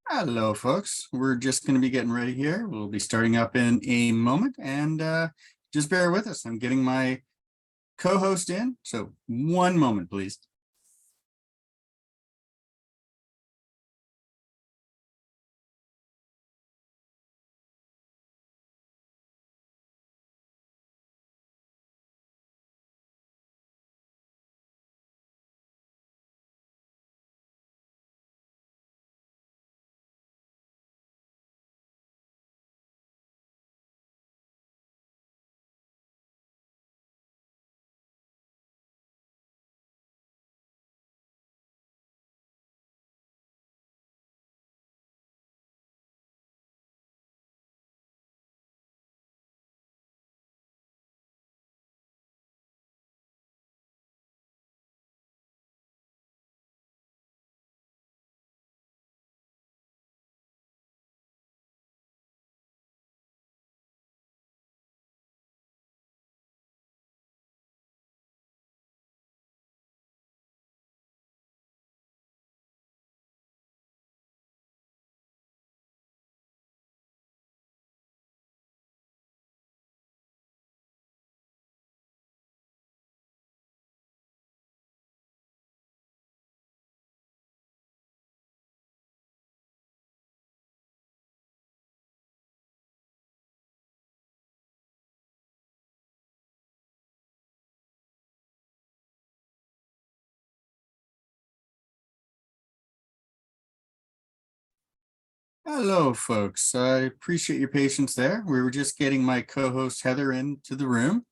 Hello, folks. We're just going to be getting ready here. We'll be starting up in a moment, and just bear with us. I'm getting my co-host in, so one moment, please. Hello, folks. I appreciate your patience there. We were just getting my co-host Heather into the room.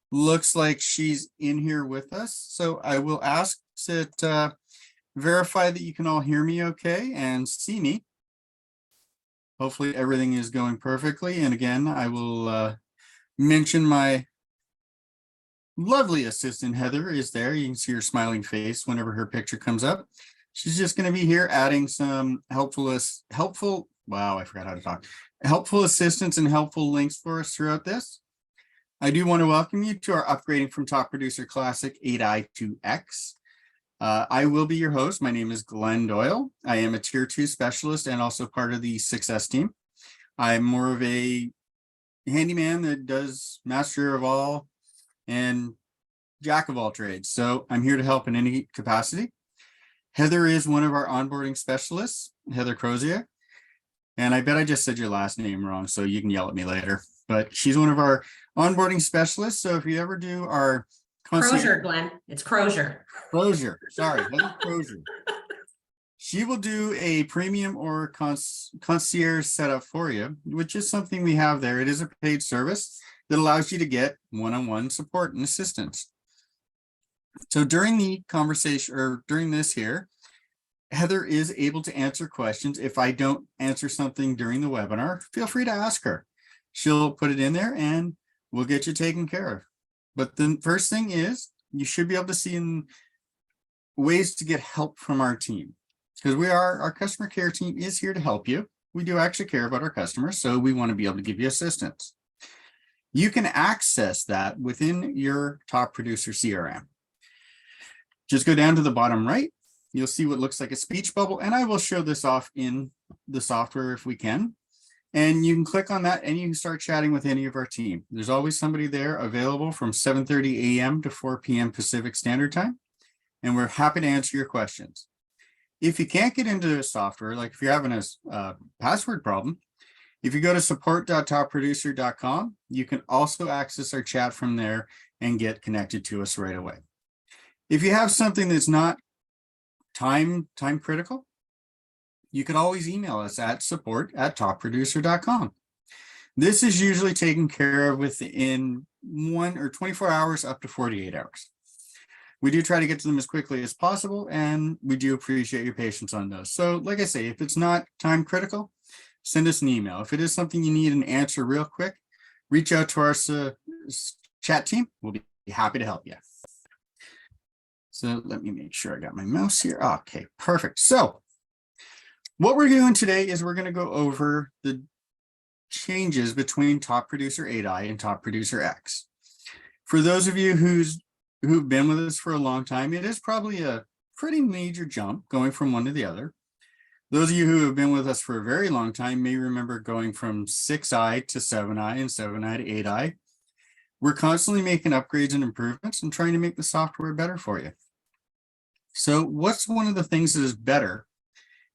Looks like she's in here with us, so I will ask that verify that you can all hear me okay and see me. Hopefully everything is going perfectly. And again, I will mention my lovely assistant Heather is there. You can see her smiling face whenever her picture comes up. She's just going to be here adding some helpful, wow, I forgot how to talk. Helpful assistance and helpful links for us throughout this. I do want to welcome you to our Upgrading from Top Producer Classic 8i to X. I will be your host. My name is Glenn Doyle. I am a Tier 2 specialist and also part of the Success team. I'm more of a handyman that does master of all and jack of all trades. So I'm here to help in any capacity. Heather is one of our onboarding specialists, Heather Crozier. And I bet I just said your last name wrong, so you can yell at me later. But she's one of our onboarding specialists. So if you ever do our Crozier, Glenn, it's Crozier. Crozier, sorry, Heather Crozier. She will do a premium or concierge setup for you, which is something we have there. It is a paid service that allows you to get one-on-one support and assistance. So during the conversation or during this here, Heather is able to answer questions. If I don't answer something during the webinar, feel free to ask her. She'll put it in there and we'll get you taken care of. But the first thing is you should be able to see in ways to get help from our team, because our customer care team is here to help you. We do actually care about our customers, so we want to be able to give you assistance. You can access that within your Top Producer CRM. Just go down to the bottom right. You'll see what looks like a speech bubble, and I will show this off in the software if we can. And you can click on that and you can start chatting with any of our team. There's always somebody there available from 7:30 a.m. to 4 p.m. Pacific Standard Time, and we're happy to answer your questions. If you can't get into the software, like if you're having a password problem, if you go to support.topproducer.com, you can also access our chat from there and get connected to us right away. If you have something that's not time critical, you can always email us at support@topproducer.com. This is usually taken care of within 1 or 24 hours up to 48 hours. We do try to get to them as quickly as possible, and we do appreciate your patience on those. So like I say, if it's not time critical, send us an email. If it is something you need an answer real quick, reach out to our chat team. We'll be happy to help you. So let me make sure I got my mouse here. Okay, perfect. So what we're doing today is we're going to go over the changes between Top Producer 8i and Top Producer X. For those of you who've been with us for a long time, it is probably a pretty major jump going from one to the other. Those of you who have been with us for a very long time may remember going from 6i to 7i and 7i to 8i. We're constantly making upgrades and improvements and trying to make the software better for you. So what's one of the things that is better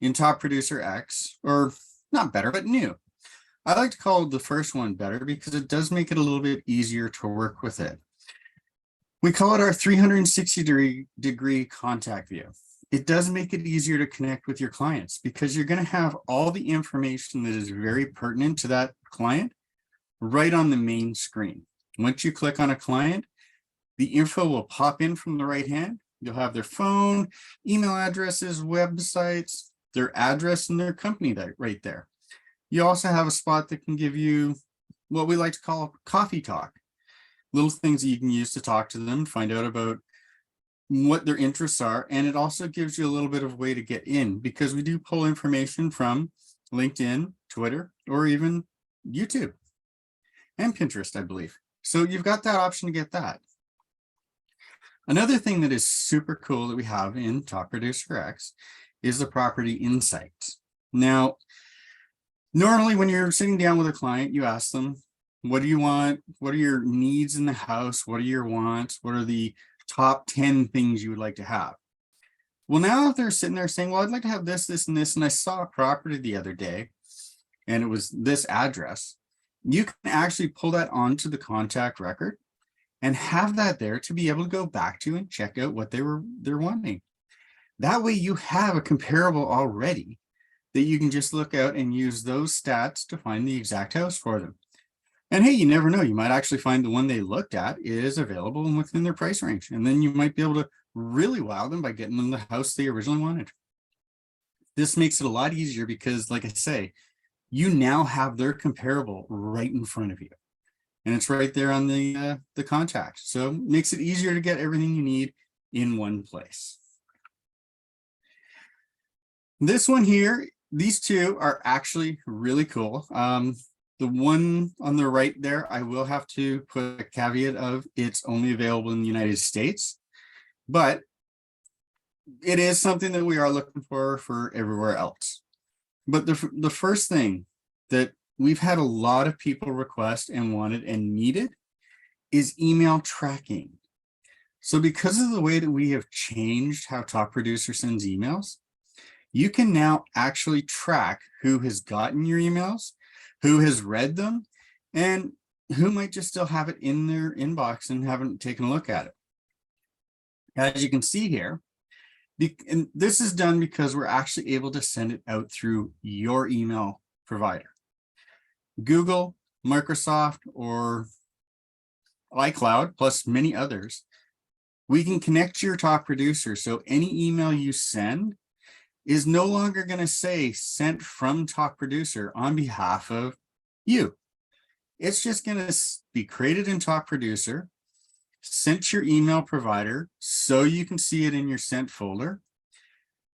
in Top Producer X, or not better, but new? I like to call the first one better because it does make it a little bit easier to work with it. We call it our 360-degree contact view. It does make it easier to connect with your clients because you're going to have all the information that is very pertinent to that client right on the main screen. Once you click on a client, the info will pop in from the right hand. You'll have their phone, email addresses, websites, their address, and their company right there. You also have a spot that can give you what we like to call coffee talk, little things that you can use to talk to them, find out about what their interests are. And it also gives you a little bit of way to get in because we do pull information from LinkedIn, Twitter, or even YouTube and Pinterest, I believe. So you've got that option to get that. Another thing that is super cool that we have in Top Producer X is the property insights. Now, normally when you're sitting down with a client, you ask them, what do you want? What are your needs in the house? What are your wants? What are the top 10 things you would like to have? Well, now if they're sitting there saying, well, I'd like to have this, this, and this, and I saw a property the other day, and it was this address, you can actually pull that onto the contact record and have that there to be able to go back to and check out what they're wanting. That way you have a comparable already that you can just look out and use those stats to find the exact house for them. And hey, you never know, you might actually find the one they looked at is available and within their price range. And then you might be able to really wow them by getting them the house they originally wanted. This makes it a lot easier because, like I say, you now have their comparable right in front of you. And it's right there on the contact. So it makes it easier to get everything you need in one place. This one here, these two are actually really cool. The one on the right there, I will have to put a caveat of it's only available in the United States, but it is something that we are looking for everywhere else. But the first thing that we've had a lot of people request and wanted and needed is email tracking. So because of the way that we have changed how Top Producer sends emails, you can now actually track who has gotten your emails, who has read them, and who might just still have it in their inbox and haven't taken a look at it. As you can see here, and this is done because we're actually able to send it out through your email provider. Google, Microsoft, or iCloud, plus many others, we can connect to your top producer. So any email you send is no longer going to say sent from Top Producer on behalf of you. It's just going to be created in Top Producer, sent to your email provider so you can see it in your sent folder,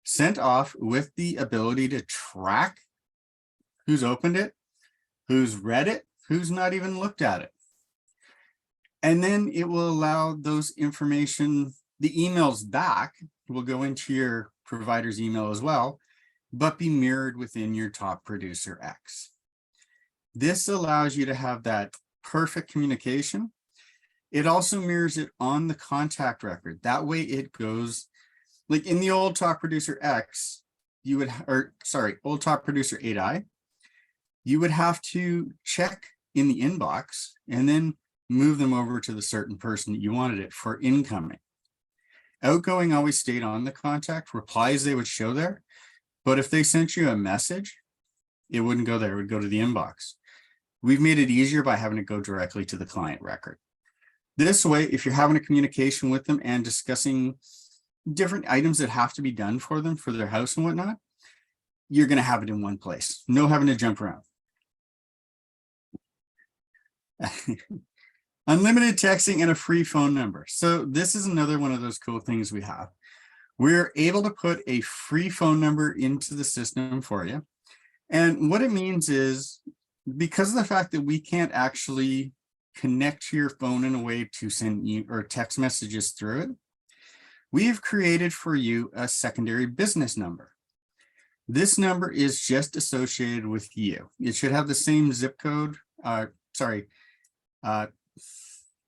sent off with the ability to track who's opened it, who's read it, who's not even looked at it. And then it will allow those information, the emails back will go into your provider's email as well, but be mirrored within your Top Producer X. This allows you to have that perfect communication. It also mirrors it on the contact record. That way it goes, like in the old Top Producer X, you would, or sorry, old Top Producer 8i, you would have to check in the inbox and then move them over to the certain person that you wanted it for incoming. Outgoing always stayed on the contact. Replies they would show there, but if they sent you a message, it wouldn't go there, it would go to the inbox. We've made it easier by having it go directly to the client record. This way, if you're having a communication with them and discussing different items that have to be done for them for their house and whatnot, you're going to have it in one place. No having to jump around. Unlimited texting and a free phone number. So this is another one of those cool things we have. We're able to put a free phone number into the system for you. And what it means is, because of the fact that we can't actually connect to your phone in a way to send you or text messages through it, we have created for you a secondary business number. This number is just associated with you. It should have the same zip code. Sorry. Wow,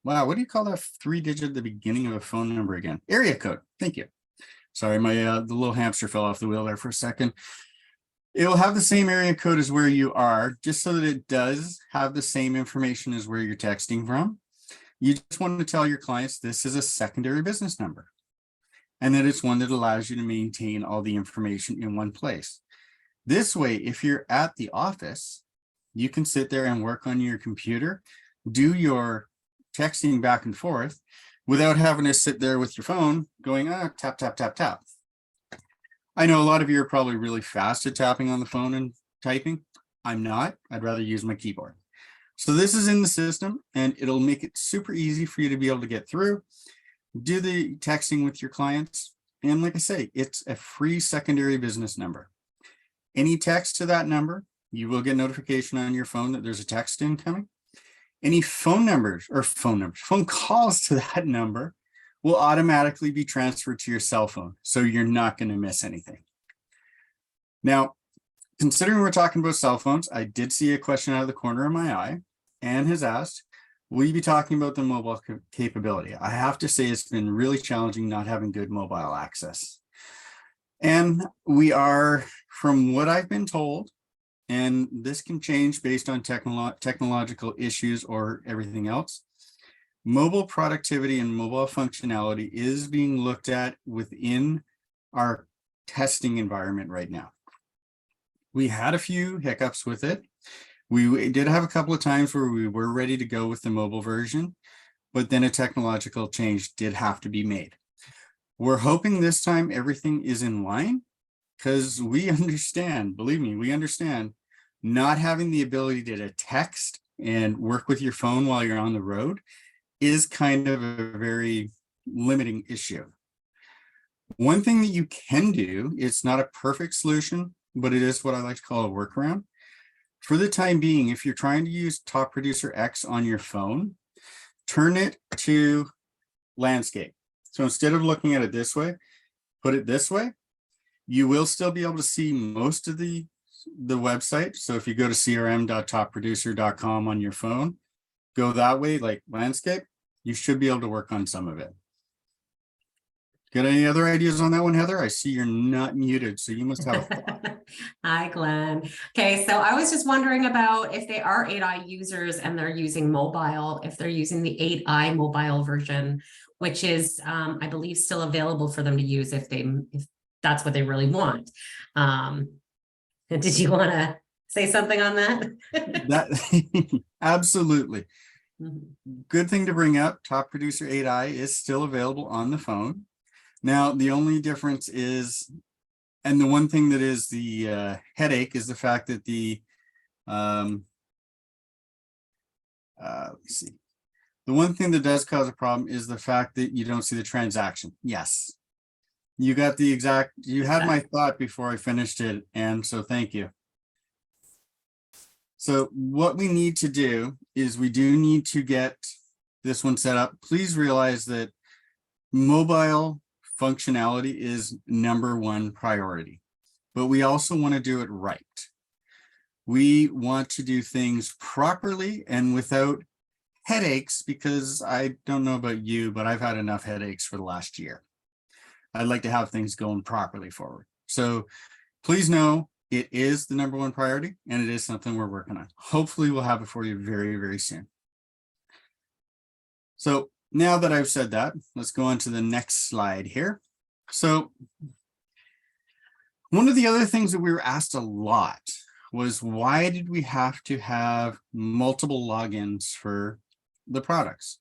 what do you call that 3-digit at the beginning of a phone number again? Area code. Thank you. Sorry, my the little hamster fell off the wheel there for a second. It will have the same area code as where you are, just so that it does have the same information as where you're texting from. You just want to tell your clients this is a secondary business number, and that it's one that allows you to maintain all the information in one place. This way, if you're at the office, you can sit there and work on your computer, do your texting back and forth without having to sit there with your phone going, tap, tap, tap, tap. I know a lot of you are probably really fast at tapping on the phone and typing. I'm not. I'd rather use my keyboard. So this is in the system, and it'll make it super easy for you to be able to get through, do the texting with your clients. And like I say, it's a free secondary business number. Any text to that number, you will get notification on your phone that there's a text incoming. Any phone calls to that number will automatically be transferred to your cell phone. So you're not going to miss anything. Now, considering we're talking about cell phones, I did see a question out of the corner of my eye. Anne has asked, will you be talking about the mobile capability? I have to say it's been really challenging not having good mobile access. And we are, from what I've been told, and this can change based on technological issues or everything else, mobile productivity and mobile functionality is being looked at within our testing environment right now. We had a few hiccups with it. We did have a couple of times where we were ready to go with the mobile version, but then a technological change did have to be made. We're hoping this time everything is in line, because we understand, believe me, we understand not having the ability to text and work with your phone while you're on the road is kind of a very limiting issue. One thing that you can do, it's not a perfect solution, but it is what I like to call a workaround. For the time being, if you're trying to use Top Producer X on your phone, turn it to landscape. So instead of looking at it this way, put it this way. You will still be able to see most of the website. So if you go to crm.topproducer.com on your phone, go that way, like landscape, you should be able to work on some of it. Got any other ideas on that one, Heather? I see you're not muted, so you must have a thought. Hi, Glenn. Okay, so I was just wondering about if they are 8i users and they're using mobile, if they're using the 8i mobile version, which is, I believe, still available for them to use if that's what they really want. Did you want to say something on that? Absolutely. Mm-hmm. Good thing to bring up. Top Producer 8i is still available on the phone. Now, the only difference is, and the one thing that is the headache is the fact that the, let's see. The one thing that does cause a problem is the fact that you don't see the transaction. Yes. You got the exact, you had my thought before I finished it. And so thank you. So what we need to do is we do need to get this one set up. Please realize that mobile functionality is #1 priority, but we also want to do it right. We want to do things properly and without headaches, because I don't know about you, but I've had enough headaches for the last year. I'd like to have things going properly forward. So please know it is the #1 priority, and it is something we're working on. Hopefully we'll have it for you very, very soon. So now that I've said that, let's go on to the next slide here. So one of the other things that we were asked a lot was, why did we have to have multiple logins for the products?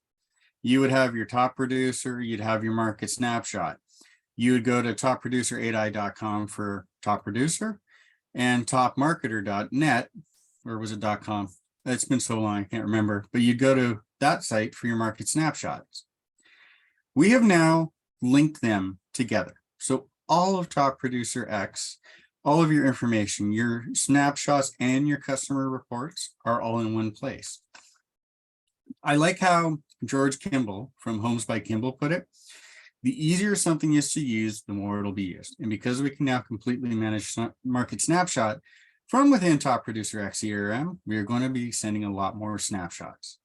You would have your Top Producer, you'd have your Market Snapshot. You would go to topproducer8i.com for Top Producer and topmarketer.net, or was it .com? It's been so long, I can't remember, but you'd go to that site for your Market Snapshots. We have now linked them together. So all of Top Producer X, all of your information, your snapshots and your customer reports are all in one place. I like how George Kimball from Homes by Kimball put it. The easier something is to use, the more it'll be used. And because we can now completely manage Market Snapshot from within Top Producer XCRM, we are going to be sending a lot more snapshots.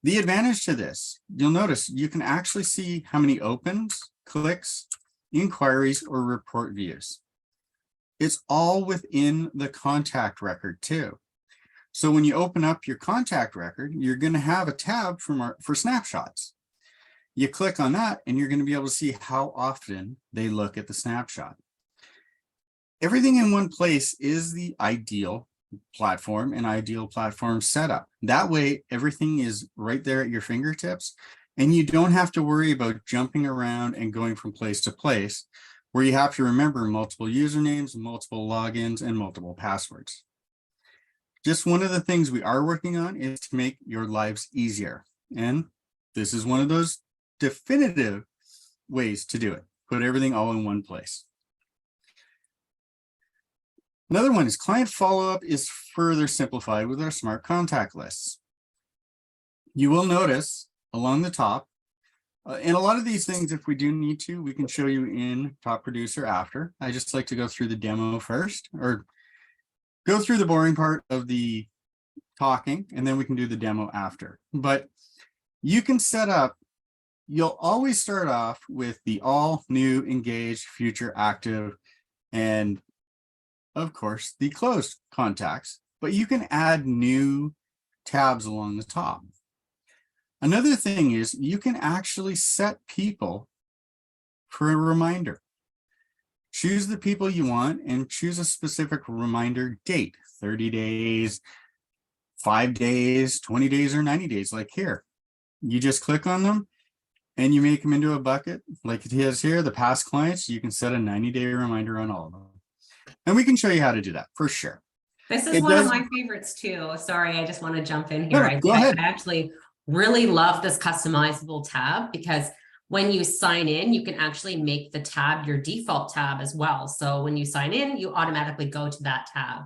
The advantage to this, you'll notice you can actually see how many opens, clicks, inquiries, or report views. It's all within the contact record too. So when you open up your contact record, you're going to have a tab for snapshots. You click on that and you're going to be able to see how often they look at the snapshot. Everything in one place is the ideal platform and ideal platform setup. That way, everything is right there at your fingertips and you don't have to worry about jumping around and going from place to place where you have to remember multiple usernames, multiple logins, and multiple passwords. Just one of the things we are working on is to make your lives easier. And this is one of those definitive ways to do it. Put everything all in one place. Another one is client follow-up is further simplified with our smart contact lists. You will notice along the top, and a lot of these things, if we do need to, we can show you in Top Producer after. I just like to go through the demo first, or go through the boring part of the talking, and then we can do the demo after. But you can set up, you'll always start off with the all, new, engaged, future, active, and of course, the closed contacts, but you can add new tabs along the top. Another thing is you can actually set people for a reminder. Choose the people you want and choose a specific reminder date, 30 days, 5 days, 20 days, or 90 days, like here. You just click on them and you make them into a bucket like it is here, the past clients. You can set a 90-day reminder on all of them. And we can show you how to do that for sure. This is one of my favorites too. Sorry, I just want to jump in here. No, go ahead. I actually really love this customizable tab because when you sign in, you can actually make the tab your default tab as well. So when you sign in, you automatically go to that tab.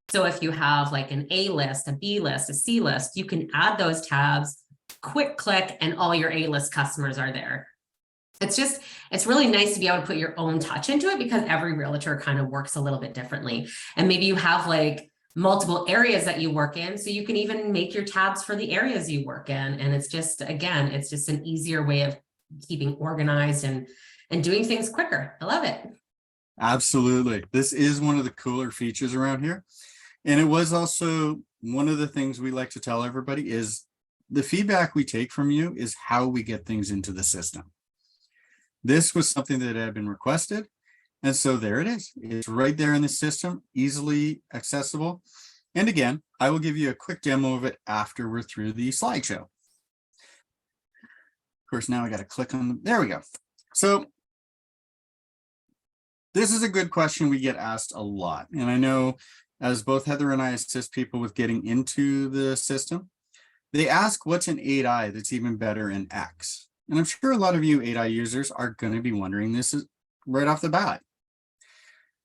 So if you have like an A list, a B list, a C list, you can add those tabs, quick click, and all your A list customers are there. It's really nice to be able to put your own touch into it because every realtor kind of works a little bit differently. And maybe you have like multiple areas that you work in. So you can even make your tabs for the areas you work in. And it's just, again, it's just an easier way of keeping organized and doing things quicker. I love it. Absolutely. This is one of the cooler features around here. And it was also one of the things we like to tell everybody is the feedback we take from you is how we get things into the system. This was something that had been requested. And so there it is. It's right there in the system, easily accessible. And again, I will give you a quick demo of it after we're through the slideshow. Of course, now I got to click on them. There we go. So this is a good question we get asked a lot. And I know as both Heather and I assist people with getting into the system, they ask what's an 8i that's even better in X. And I'm sure a lot of you 8i users are going to be wondering this is right off the bat.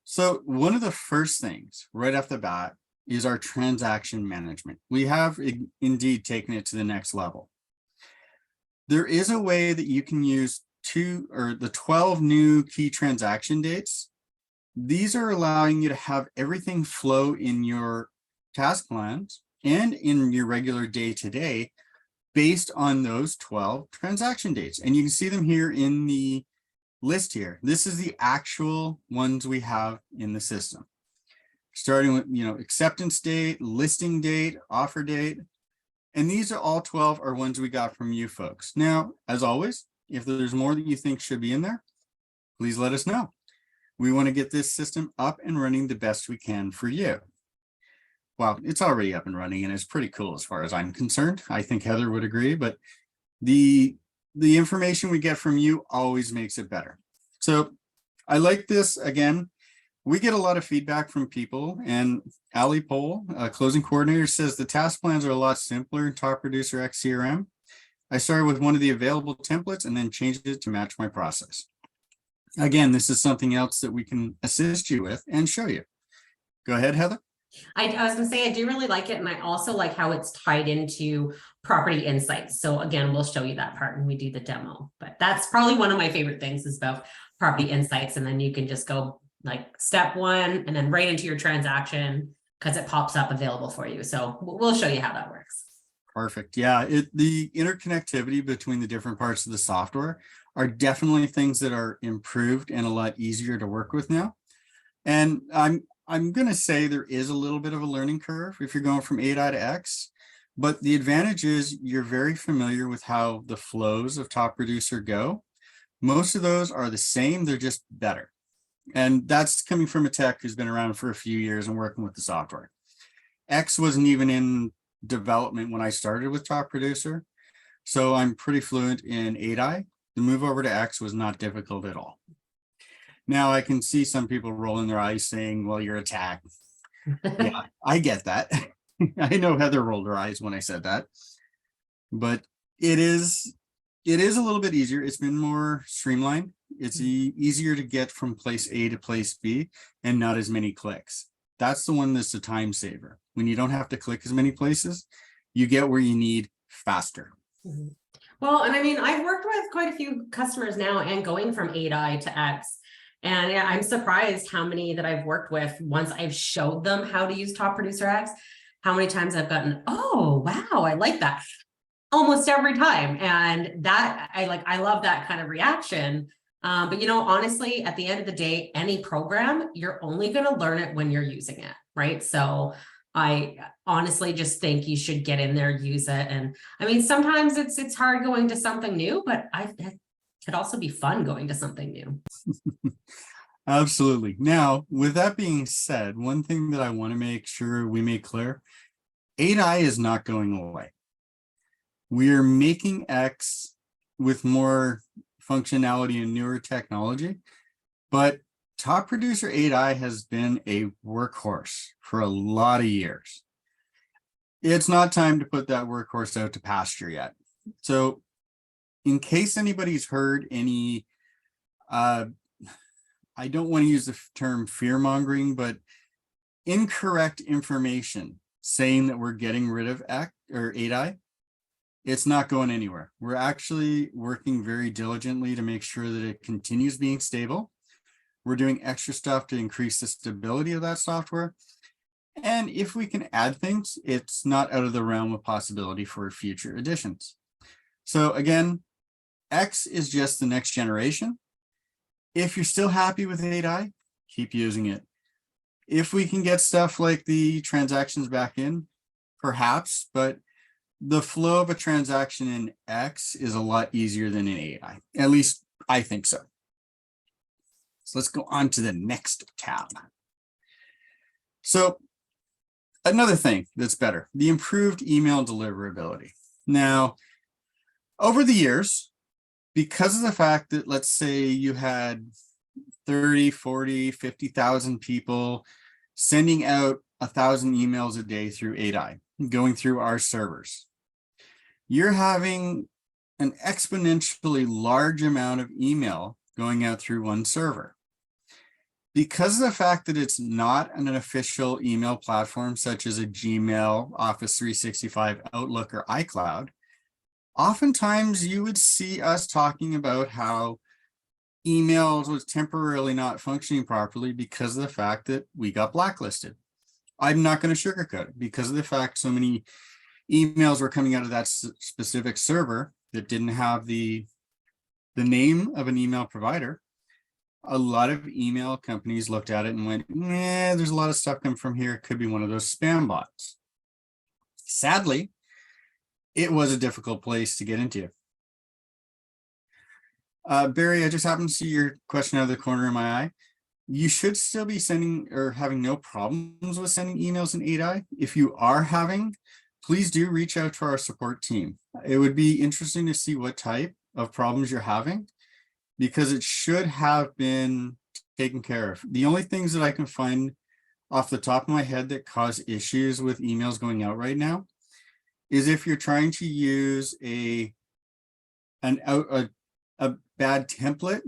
So one of the first things right off the bat is our transaction management. We have indeed taken it to the next level. There is a way that you can use the 12 new key transaction dates. These are allowing you to have everything flow in your task plans and in your regular day-to-day based on those 12 transaction dates. And you can see them here in the list here. This is the actual ones we have in the system. Starting with, acceptance date, listing date, offer date. And these are all 12 are ones we got from you folks. Now, as always, if there's more that you think should be in there, please let us know. We want to get this system up and running the best we can for you. Well, it's already up and running and it's pretty cool as far as I'm concerned. I think Heather would agree, but the information we get from you always makes it better. So I like this. Again, we get a lot of feedback from people, and Ali Pohl, a closing coordinator, says the task plans are a lot simpler in Top Producer XCRM. I started with one of the available templates and then changed it to match my process. Again, this is something else that we can assist you with and show you. Go ahead, Heather. I was gonna say, I do really like it, and I also like how it's tied into property insights. So again, we'll show you that part when we do the demo, but that's probably one of my favorite things is about property insights. And then you can just go like step one and then right into your transaction because it pops up available for you. So we'll show you how that works. Perfect. Yeah, the interconnectivity between the different parts of the software are definitely things that are improved and a lot easier to work with now. And I'm going to say there is a little bit of a learning curve if you're going from 8i to X, but the advantage is you're very familiar with how the flows of Top Producer go. Most of those are the same, they're just better. And that's coming from a tech who's been around for a few years and working with the software. X wasn't even in development when I started with Top Producer, so I'm pretty fluent in 8i. The move over to X was not difficult at all. Now I can see some people rolling their eyes saying, well, you're a tech. Yeah, I get that. I know Heather rolled her eyes when I said that, but it is a little bit easier. It's been more streamlined. It's easier to get from place A to place B and not as many clicks. That's the one that's a time saver. When you don't have to click as many places, you get where you need faster. Well, and I mean, I've worked with quite a few customers now and going from 8i to X. And yeah, I'm surprised how many that I've worked with once I've showed them how to use Top Producer X, how many times I've gotten, oh, wow, I like that. Almost every time. And that I love that kind of reaction. But honestly, at the end of the day, any program, you're only going to learn it when you're using it, right? So I honestly just think you should get in there, use it. And I mean, sometimes it's hard going to something new, but it could also be fun going to something new. Absolutely. Now, with that being said, one thing that I want to make sure we make clear, 8i is not going away. We're making X with more functionality and newer technology, but Top Producer 8i has been a workhorse for a lot of years. It's not time to put that workhorse out to pasture yet. So in case anybody's heard any, I don't want to use the term fear mongering, but incorrect information saying that we're getting rid of X or 8i, it's not going anywhere. We're actually working very diligently to make sure that it continues being stable. We're doing extra stuff to increase the stability of that software. And if we can add things, it's not out of the realm of possibility for future additions. So again, X is just the next generation. If you're still happy with 8i, keep using it. If we can get stuff like the transactions back in, perhaps, but the flow of a transaction in X is a lot easier than in 8i. At least I think so. So let's go on to the next tab. So another thing that's better, the improved email deliverability. Now, over the years, because of the fact that, let's say you had 30, 40, 50,000 people sending out 1,000 emails a day through 8i, going through our servers, you're having an exponentially large amount of email going out through one server. Because of the fact that it's not an official email platform such as a Gmail, Office 365, Outlook, or iCloud, oftentimes you would see us talking about how emails was temporarily not functioning properly because of the fact that we got blacklisted. I'm not going to sugarcoat it. Because of the fact so many emails were coming out of that specific server that didn't have the name of an email provider, a lot of email companies looked at it and went, nah, there's a lot of stuff coming from here. It could be one of those spam bots. Sadly, it was a difficult place to get into. Barry, I just happened to see your question out of the corner of my eye. You should still be sending or having no problems with sending emails in 8i. If you are having, please do reach out to our support team. It would be interesting to see what type of problems you're having, because it should have been taken care of. The only things that I can find off the top of my head that cause issues with emails going out right now is if you're trying to use a bad template.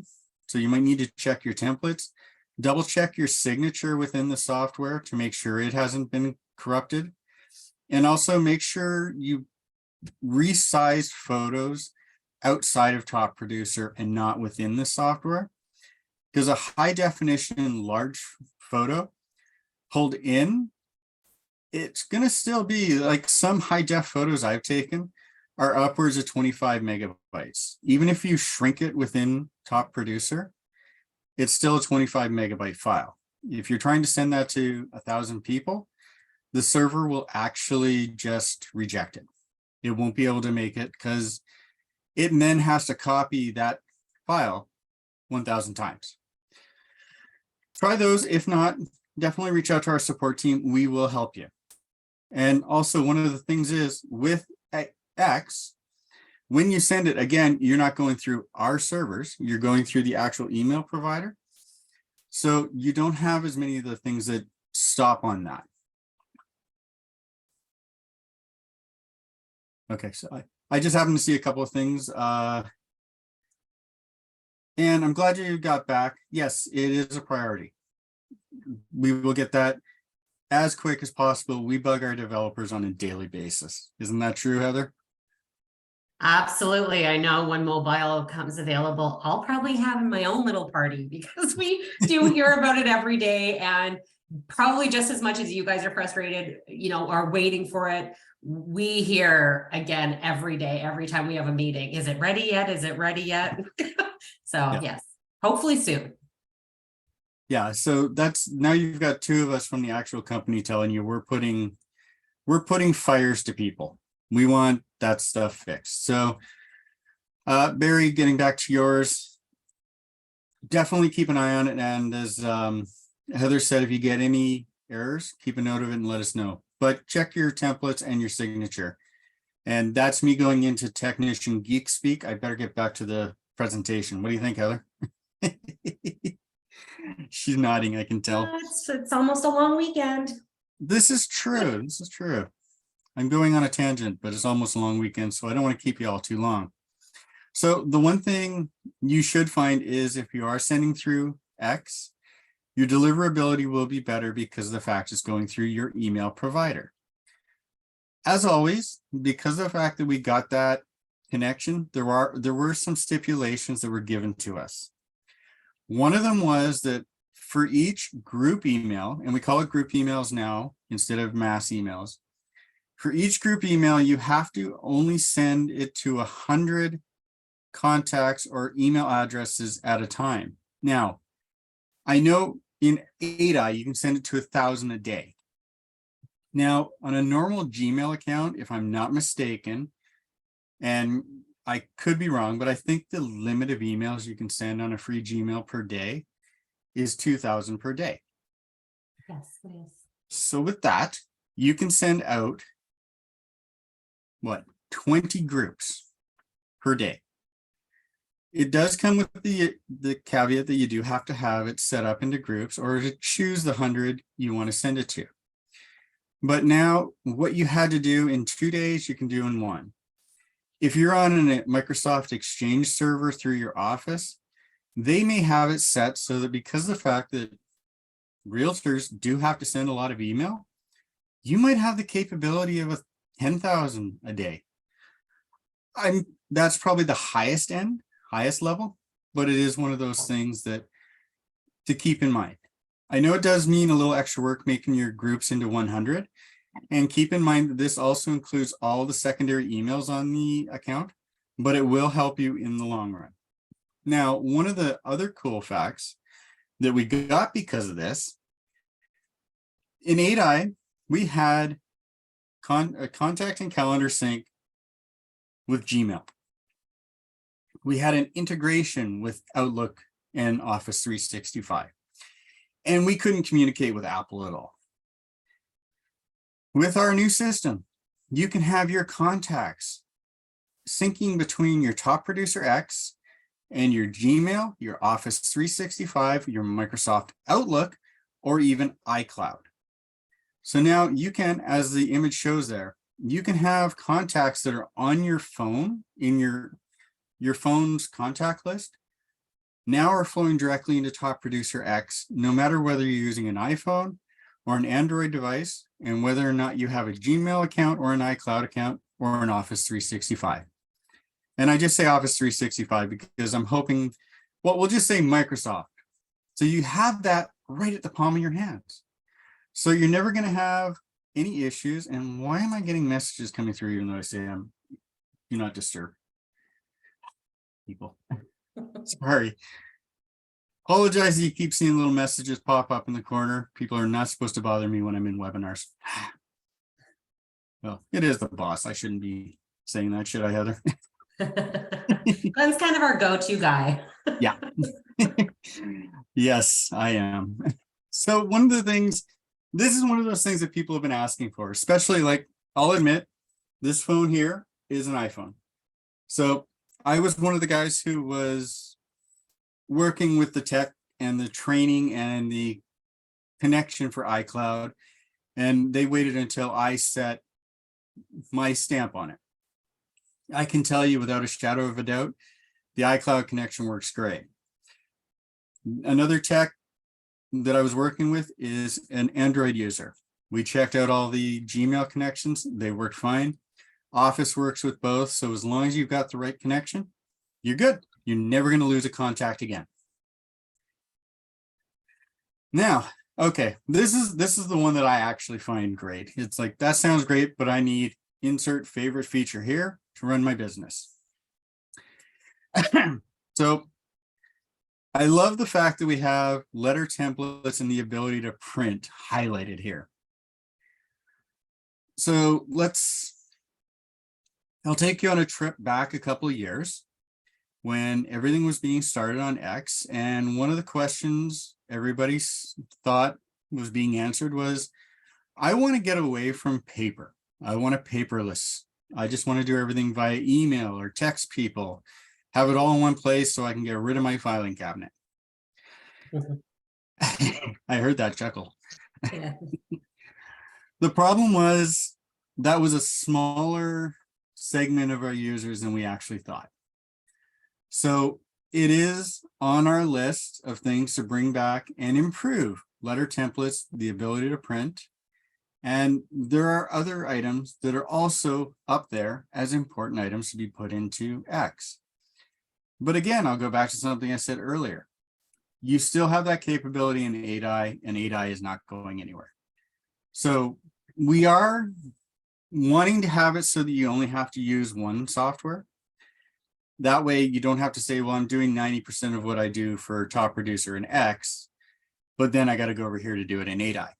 So you might need to check your templates. double check your signature within the software to make sure it hasn't been corrupted. And also make sure you resize photos outside of Top Producer and not within the software. Because a high definition large photo pulled in, it's going to still be like some high def photos I've taken are upwards of 25 megabytes. Even if you shrink it within Top Producer, it's still a 25 megabyte file. If you're trying to send that to 1,000 people, the server will actually just reject it. It won't be able to make it because it then has to copy that file 1,000 times. Try those. If not, definitely reach out to our support team. We will help you. And also one of the things is with X, when you send it, again, you're not going through our servers, you're going through the actual email provider. So you don't have as many of the things that stop on that. Okay, so I just happened to see a couple of things. And I'm glad you got back. Yes, it is a priority. We will get that as quick as possible. We bug our developers on a daily basis. Isn't that true, Heather? Absolutely. I know when mobile comes available, I'll probably have my own little party because we do hear about it every day, and probably just as much as you guys are frustrated, are waiting for it. We hear again every day, every time we have a meeting. Is it ready yet? Is it ready yet? So Yeah. Yes, hopefully soon. Yeah, so that's now you've got two of us from the actual company telling you we're putting fires to people. We want that stuff fixed. So Barry, getting back to yours, definitely keep an eye on it. And as Heather said, if you get any errors, keep a note of it and let us know. But check your templates and your signature. And that's me going into technician geek speak. I better get back to the presentation. What do you think, Heather? She's nodding, I can tell. It's almost a long weekend. This is true. This is true. I'm going on a tangent, but it's almost a long weekend, so I don't want to keep you all too long. So the one thing you should find is if you are sending through X, your deliverability will be better because the fact it's going through your email provider. As always, because of the fact that we got that connection, there were some stipulations that were given to us. One of them was that for each group email, and we call it group emails now instead of mass emails, for each group email, you have to only send it to 100 contacts or email addresses at a time. Now, I know in 8i, you can send it to 1,000 a day. Now, on a normal Gmail account, if I'm not mistaken, and I could be wrong, but I think the limit of emails you can send on a free Gmail per day is 2,000 per day. Yes, it is. So with that, you can send out 20 groups per day. It does come with the caveat that you do have to have it set up into groups or to choose the 100 you want to send it to. But now what you had to do in 2 days, you can do in 1. If you're on a Microsoft Exchange server through your office, they may have it set so that because of the fact that realtors do have to send a lot of email, you might have the capability of 10,000 a day. That's probably the highest level, but it is one of those things that to keep in mind. I know it does mean a little extra work making your groups into 100. And keep in mind that this also includes all the secondary emails on the account, but it will help you in the long run. Now, one of the other cool facts that we got because of this, in 8i, we had a contact and calendar sync with Gmail. We had an integration with Outlook and Office 365, and we couldn't communicate with Apple at all. With our new system, you can have your contacts syncing between your Top Producer X and your Gmail, your Office 365, your Microsoft Outlook, or even iCloud. So now you can, as the image shows there, you can have contacts that are on your phone in your phone's contact list, now are flowing directly into Top Producer X, no matter whether you're using an iPhone or an Android device, and whether or not you have a Gmail account or an iCloud account or an Office 365. And I just say Office 365 because I'm hoping, well, we'll just say Microsoft. So you have that right at the palm of your hands. So you're never going to have any issues. And why am I getting messages coming through even though I say do not disturb people? Sorry. Apologize that you keep seeing little messages pop up in the corner. People are not supposed to bother me when I'm in webinars. Well, it is the boss. I shouldn't be saying that, should I, Heather? Glenn's kind of our go-to guy. Yeah. Yes, I am. So one of the things, this is one of those things that people have been asking for, especially, like, I'll admit, this phone here is an iPhone. So I was one of the guys who was working with the tech and the training and the connection for iCloud, and they waited until I set my stamp on it. I can tell you without a shadow of a doubt, the iCloud connection works great. Another tech that I was working with is an Android user. We checked out all the Gmail connections. They worked fine. Office works with both. So as long as you've got the right connection, you're good. You're never going to lose a contact again. Now, okay, this is the one that I actually find great. It's like, that sounds great, but I need insert favorite feature here to run my business. So I love the fact that we have letter templates and the ability to print highlighted here. So I'll take you on a trip back a couple of years when everything was being started on X. And one of the questions everybody thought was being answered was, I want to get away from paper. I want a paperless. I just want to do everything via email or text people, have it all in one place so I can get rid of my filing cabinet. I heard that chuckle. Yeah. The problem was that was a smaller segment of our users than we actually thought. So it is on our list of things to bring back and improve letter templates, the ability to print. And there are other items that are also up there as important items to be put into X. But again, I'll go back to something I said earlier. You still have that capability in 8i, and 8i is not going anywhere. So we are wanting to have it so that you only have to use one software. That way you don't have to say, well, I'm doing 90% of what I do for Top Producer in X, but then I got to go over here to do it in 8i.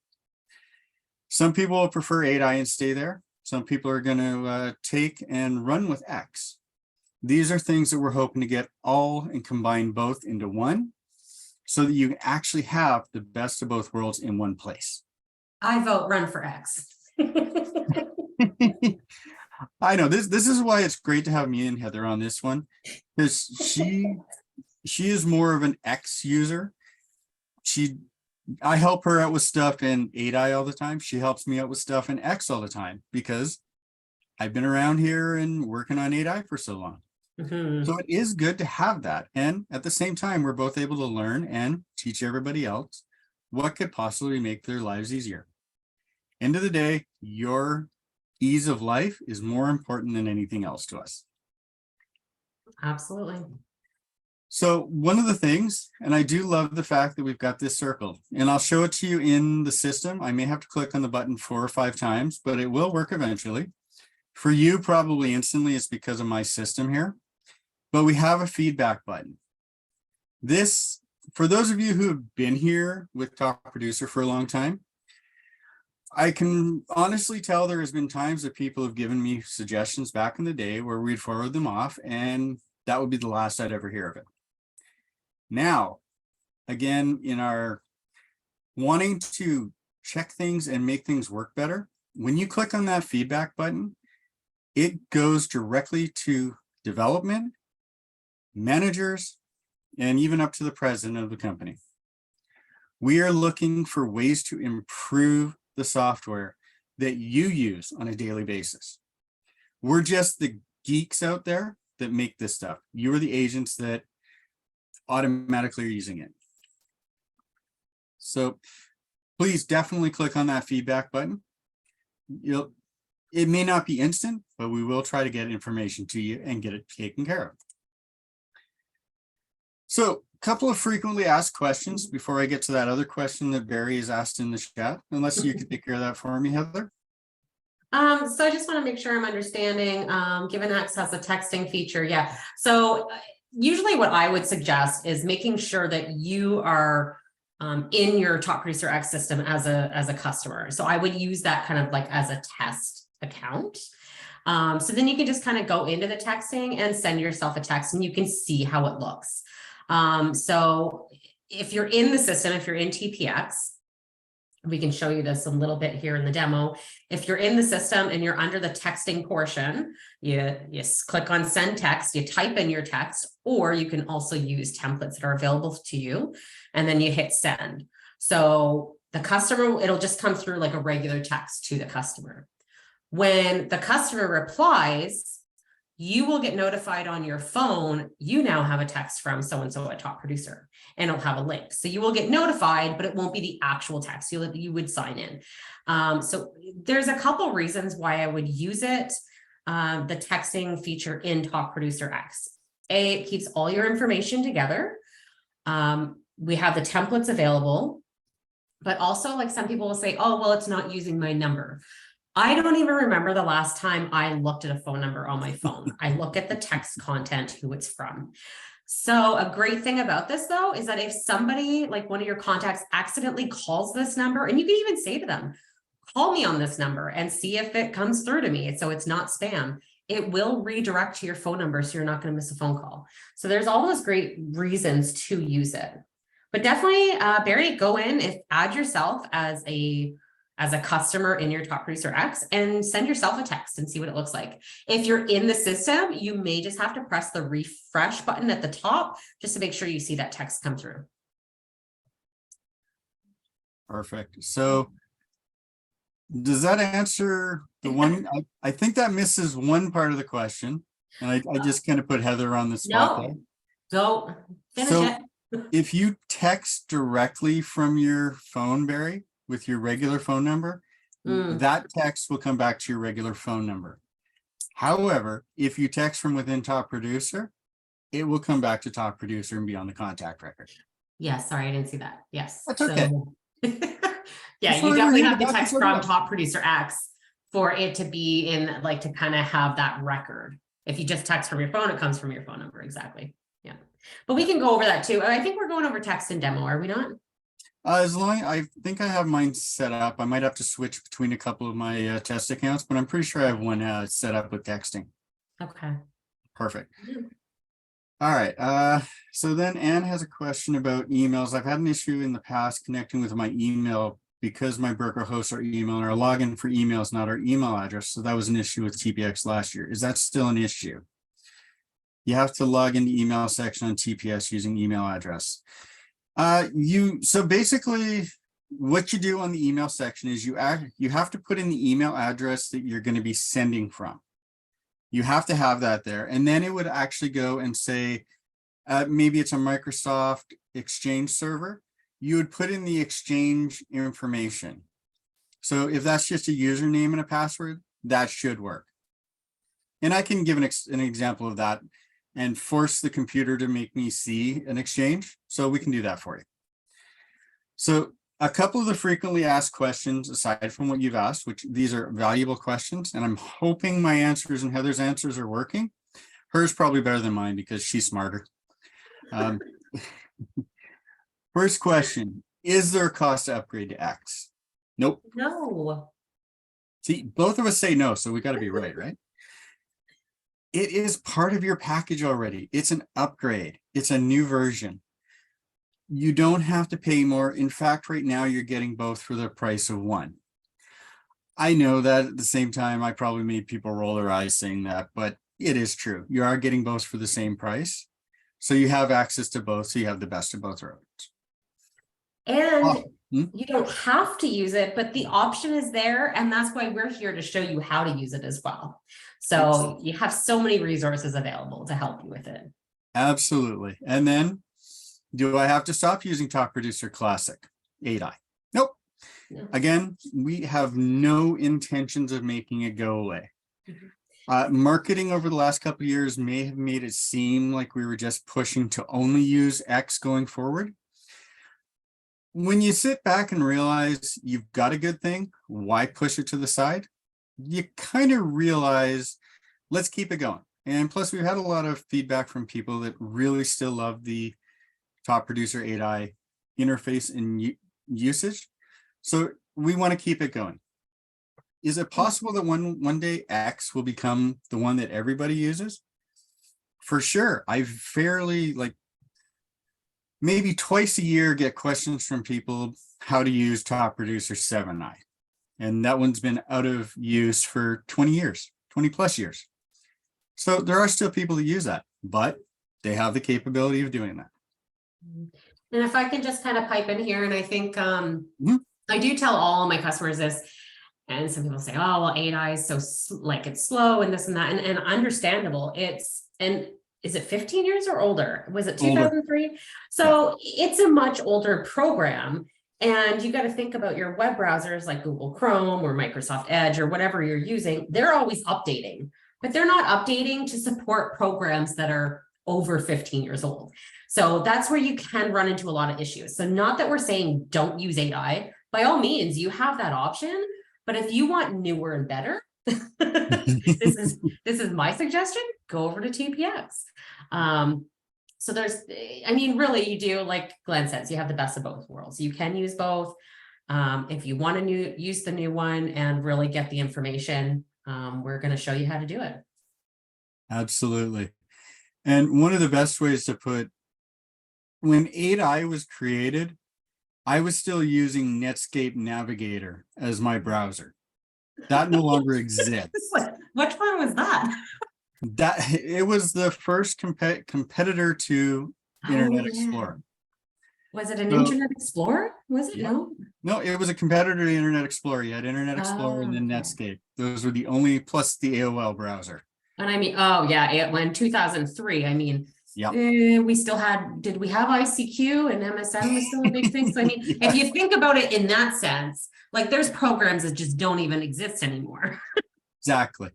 Some people will prefer 8i and stay there. Some people are going to take and run with X. These are things that we're hoping to get all and combine both into one so that you can actually have the best of both worlds in one place. I vote run for X. I know this is why it's great to have me and Heather on this one, because she is more of an X user. I help her out with stuff in 8i all the time. She helps me out with stuff in X all the time because I've been around here and working on 8i for so long. Mm-hmm. So it is good to have that. And at the same time, we're both able to learn and teach everybody else what could possibly make their lives easier. End of the day, your ease of life is more important than anything else to us. Absolutely. So one of the things, and I do love the fact that we've got this circle, and I'll show it to you in the system. I may have to click on the button 4 or 5 times, but it will work eventually. For you, probably instantly, it's because of my system here. But we have a feedback button. This, for those of you who have been here with Top Producer for a long time, I can honestly tell there has been times that people have given me suggestions back in the day where we'd forward them off, and that would be the last I'd ever hear of it. Now, again, in our wanting to check things and make things work better, when you click on that feedback button, it goes directly to development, managers, and even up to the president of the company. We are looking for ways to improve the software that you use on a daily basis. We're just the geeks out there that make this stuff. You are the agents that automatically are using it. So please definitely click on that feedback button. It may not be instant, but we will try to get information to you and get it taken care of. So a couple of frequently asked questions before I get to that other question that Barry has asked in the chat, unless you can take care of that for me, Heather. So I just want to make sure I'm understanding, given X has a texting feature. Yeah. So usually what I would suggest is making sure that you are in your Top Producer X system as a customer. So I would use that kind of like as a test account. So then you can just kind of go into the texting and send yourself a text and you can see how it looks. So if you're in the system, if you're in TPX, we can show you this a little bit here in the demo. If you're in the system and you're under the texting portion, you click on send text, you type in your text, or you can also use templates that are available to you, and then you hit send. So the customer, it'll just come through like a regular text to the customer. When the customer replies, you will get notified on your phone, you now have a text from so-and-so at Top Producer, and it'll have a link. So you will get notified, but it won't be the actual text. You would sign in. So there's a couple reasons why I would use it, the texting feature in Top Producer X. It keeps all your information together. We have the templates available, but also like some people will say, oh, well, it's not using my number. I don't even remember the last time I looked at a phone number on my phone. I look at the text content, who it's from. So a great thing about this though, is that if somebody like one of your contacts accidentally calls this number, and you can even say to them, call me on this number and see if it comes through to me. So it's not spam. It will redirect to your phone number. So you're not going to miss a phone call. So there's all those great reasons to use it, but definitely Barry, go in, add yourself as a customer in your Top Producer X and send yourself a text and see what it looks like. If you're in the system, you may just have to press the refresh button at the top just to make sure you see that text come through. Perfect. So does that answer the one? I think that misses one part of the question. And I just kind of put Heather on the spot there. Go finish So it. if you text directly from your phone, Barry, with your regular phone number, that text will come back to your regular phone number. However, if you text from within Top Producer, it will come back to Top Producer and be on the contact record. Yes, sorry, I didn't see that. Yes. That's okay. Yeah, you definitely have to text from Top Producer X for it to be in, like, to kind of have that record. If you just text from your phone, it comes from your phone number. Exactly. Yeah. But we can go over that too. I think we're going over text and demo, are we not? As long I think I have mine set up. I might have to switch between a couple of my test accounts, but I'm pretty sure I have one set up with texting. Okay. Perfect. All right. So then Anne has a question about emails. I've had an issue in the past connecting with my email because my broker hosts our email and our login for emails, not our email address. So that was an issue with TPX last year. Is that still an issue? You have to log into email section on TPS using email address. So basically what you do on the email section is you have to put in the email address that you're going to be sending from. You have to have that there. And then it would actually go and say, maybe it's a Microsoft Exchange server. You would put in the Exchange information. So if that's just a username and a password, that should work. And I can give an example of that and force the computer to make me see an Exchange. So we can do that for you. So a couple of the frequently asked questions, aside from what you've asked, which these are valuable questions, and I'm hoping my answers and Heather's answers are working. Hers probably better than mine because she's smarter. First question, is there a cost to upgrade to X? Nope. No. See, both of us say no, so we got to be right, right? It is part of your package already. It's an upgrade. It's a new version. You don't have to pay more. In fact, right now you're getting both for the price of one. I know that at the same time, I probably made people roll their eyes saying that, but it is true. You are getting both for the same price. So you have access to both. So you have the best of both worlds. And you don't have to use it, but the option is there. And that's why we're here to show you how to use it as well. So you have so many resources available to help you with it. Absolutely. And then Do I have to stop using Top Producer Classic 8i? Nope. No. Again, we have no intentions of making it go away. Mhm. Marketing over the last couple of years may have made it seem like we were just pushing to only use X going forward. When you sit back and realize you've got a good thing, why push it to the side? You kind of realize, let's keep it going. And plus, we've had a lot of feedback from people that really still love the Top Producer 8i interface and usage. So we want to keep it going. Is it possible that one day X will become the one that everybody uses? For sure. I fairly maybe twice a year get questions from people how to use Top Producer 7i. And that one's been out of use for 20 years, 20 plus years. So there are still people that use that, but they have the capability of doing that. And if I can just kind of pipe in here, and I think Mhm. I do tell all my customers this, and some people say, oh, well, 8i is so it's slow and this and that, and understandable. Is it 15 years or older? Was it Older. 2003? So it's a much older program. And you got to think about your web browsers like Google Chrome or Microsoft Edge or whatever you're using. They're always updating, but they're not updating to support programs that are over 15 years old. So that's where you can run into a lot of issues. So not that we're saying don't use 8i. By all means, you have that option. But if you want newer and better, this is my suggestion. Go over to TPX. So I mean, really, you do, like Glenn says, you have the best of both worlds. You can use both. If you want to use the new one and really get the information, we're going to show you how to do it. Absolutely. And one of the best ways to put, when 8i was created, I was still using Netscape Navigator as my browser. That no longer exists. Which one was that? That it was the first competitor to Internet Explorer. Was it an Internet Explorer? Was it? Yeah. No, it was a competitor to Internet Explorer. You had Internet Explorer and then okay. Netscape. Those were the only, plus the AOL browser. And I mean, oh yeah, it went 2003. I mean, yeah, we still did we have ICQ and MSN was still a big thing? So I mean, if you think about it in that sense, like there's programs that just don't even exist anymore. Exactly.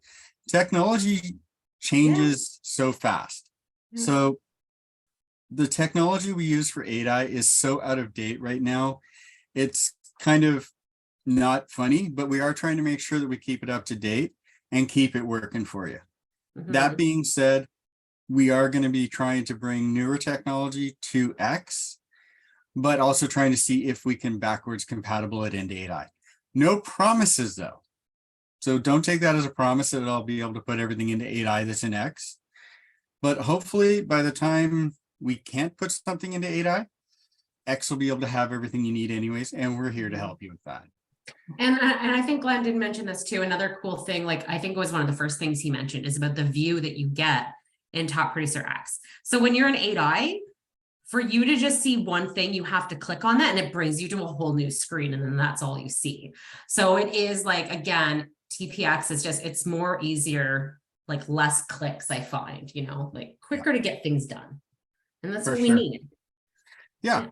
Technology changes so fast. Yeah. So the technology we use for 8i is so out of date right now. It's kind of not funny, but we are trying to make sure that we keep it up to date and keep it working for you. Mhm. That being said, we are going to be trying to bring newer technology to X, but also trying to see if we can backwards compatible it into 8i. No promises though. So don't take that as a promise that I'll be able to put everything into 8i that's in X. But hopefully by the time we can't put something into 8i, X will be able to have everything you need anyways, and we're here to help you with that. And I think Glenn did mention this too. Another cool thing, like I think it was one of the first things he mentioned, is about the view that you get in Top Producer X. So when you're in 8i, for you to just see one thing, you have to click on that and it brings you to a whole new screen, and then that's all you see. So it is like, again, TPX is just, it's more easier, like less clicks, I find, like quicker to get things done. And that's what we need. Yeah.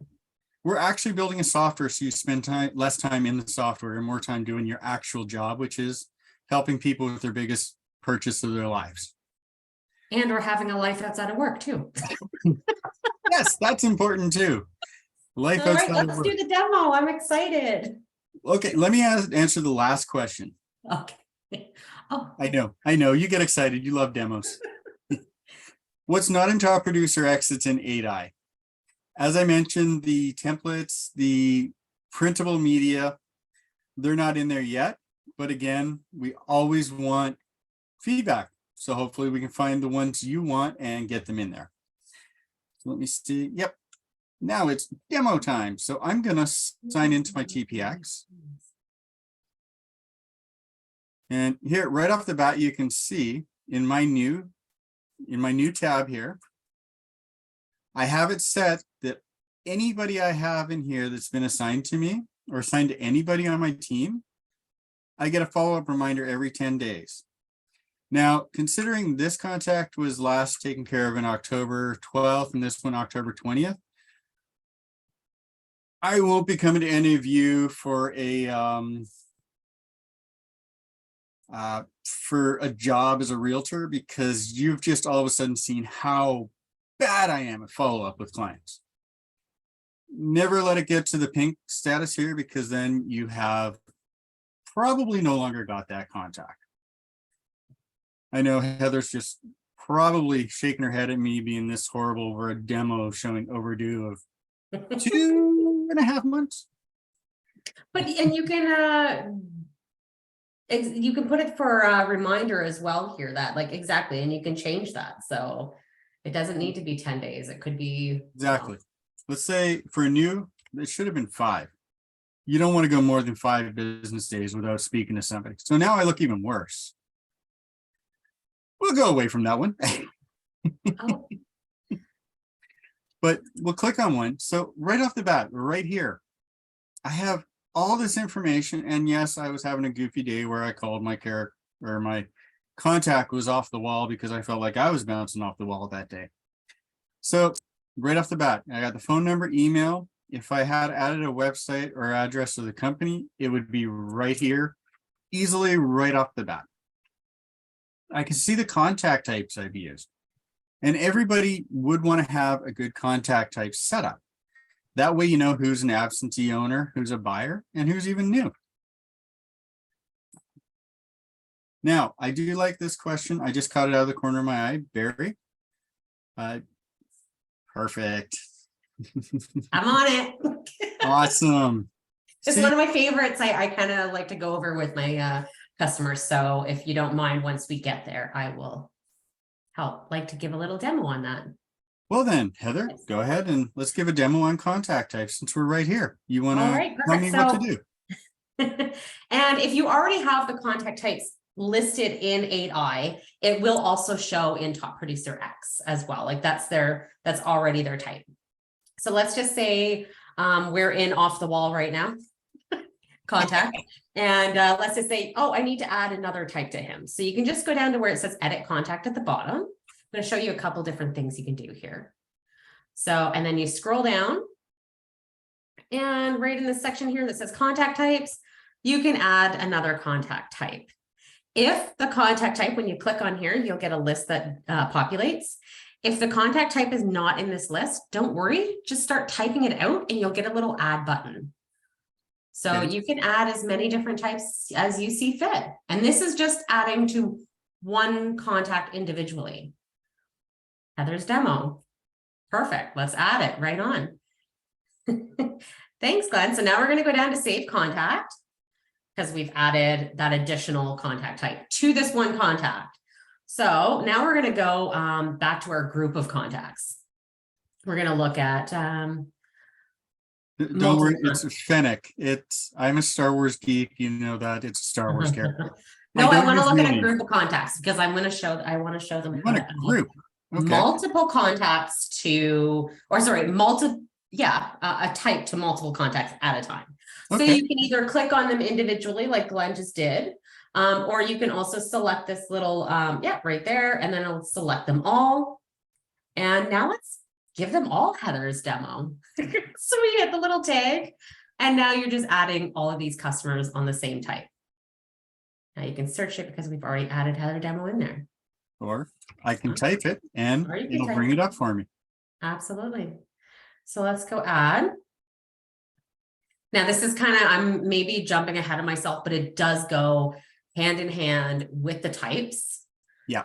We're actually building a software so you spend less time in the software and more time doing your actual job, which is helping people with their biggest purchase of their lives. And we're having a life outside of work too. Yes, that's important too. Life All right, outside of let's work. do the demo. I'm excited. Okay, let me answer the last question. Okay. Oh, I know, you get excited. You love demos. What's not in Top Producer X that's in 8i? As I mentioned, the templates, the printable media, they're not in there yet. But again, we always want feedback. So hopefully we can find the ones you want and get them in there. So let me see. Yep. Now it's demo time. So I'm going to sign into my TPX. And here, right off the bat, you can see in my new tab here, I have it set that anybody I have in here that's been assigned to me or assigned to anybody on my team, I get a follow-up reminder every 10 days. Now, considering this contact was last taken care of in October 12th and this one October 20th, I won't be coming to any of you for a job as a realtor because you've just all of a sudden seen how bad I am at follow-up with clients. Never let it get to the pink status here because then you have probably no longer got that contact. I know Heather's just probably shaking her head at me being this horrible over a demo showing overdue of 2.5 months. But, and you can put it for a reminder as well here that like, exactly, and you can change that. So it doesn't need to be 10 days. It could be. Exactly. Let's say for a new, it should have been 5. You don't want to go more than 5 business days without speaking to somebody. So now I look even worse. We'll go away from that one. Oh, But we'll click on one. So right off the bat, right here, I have all this information. And yes, I was having a goofy day where I called my character or my contact was off the wall because I felt like I was bouncing off the wall that day. So right off the bat, I got the phone number, email. If I had added a website or address of the company, it would be right here, easily right off the bat. I can see the contact types I've used. And everybody would want to have a good contact type set up. That way you know who's an absentee owner, who's a buyer, and who's even new. Now, I do like this question. I just caught it out of the corner of my eye. Barry. Perfect. I'm on it. Awesome. It's See, one of my favorites. I kind of like to go over with my customers. So if you don't mind, once we get there, I will like to give a little demo on that. well then, Heather, go ahead and let's give a demo on contact types since we're right here. You want All to right, tell me perfect. what to do? And if you already have the contact types listed in 8i, it will also show in Top Producer X as well. Like that's already their type. So let's just say we're in off the wall right now, contact. And let's just say, oh, I need to add another type to him. So you can just go down to where it says edit contact at the bottom. I'm going to show you a couple different things you can do here. So, and then you scroll down and right in this section here that says contact types, you can add another contact type. If the contact type, when you click on here, you'll get a list that populates. If the contact type is not in this list, don't worry, just start typing it out and you'll get a little add button. So Okay. you can add as many different types as you see fit. And this is just adding to one contact individually. Heather's demo. Perfect. Let's add it right on. Thanks, Glenn. So now we're going to go down to save contact because we've added that additional contact type to this one contact. So now we're going to go back to our group of contacts. We're going to look at Don't worry, it's Fennec. I'm a Star Wars geek. You know that it's a Star Wars character. No, I don't want to use look at a names. group of contacts because I want to show them You how want to a add group? Okay. multiple contacts to, or sorry, a type to multiple contacts at a time. So Okay. you can either click on them individually like Glenn just did, or you can also select this little, right there, and then it'll select them all. And now let's give them all Heather's demo. So we hit the little tag, and now you're just adding all of these customers on the same type. Now you can search it because we've already added Heather demo in there. Or I can type it and Or you can it'll type bring it. it up for me. Absolutely. So let's go add. Now this is kind of, I'm maybe jumping ahead of myself, but it does go hand in hand with the types. Yeah.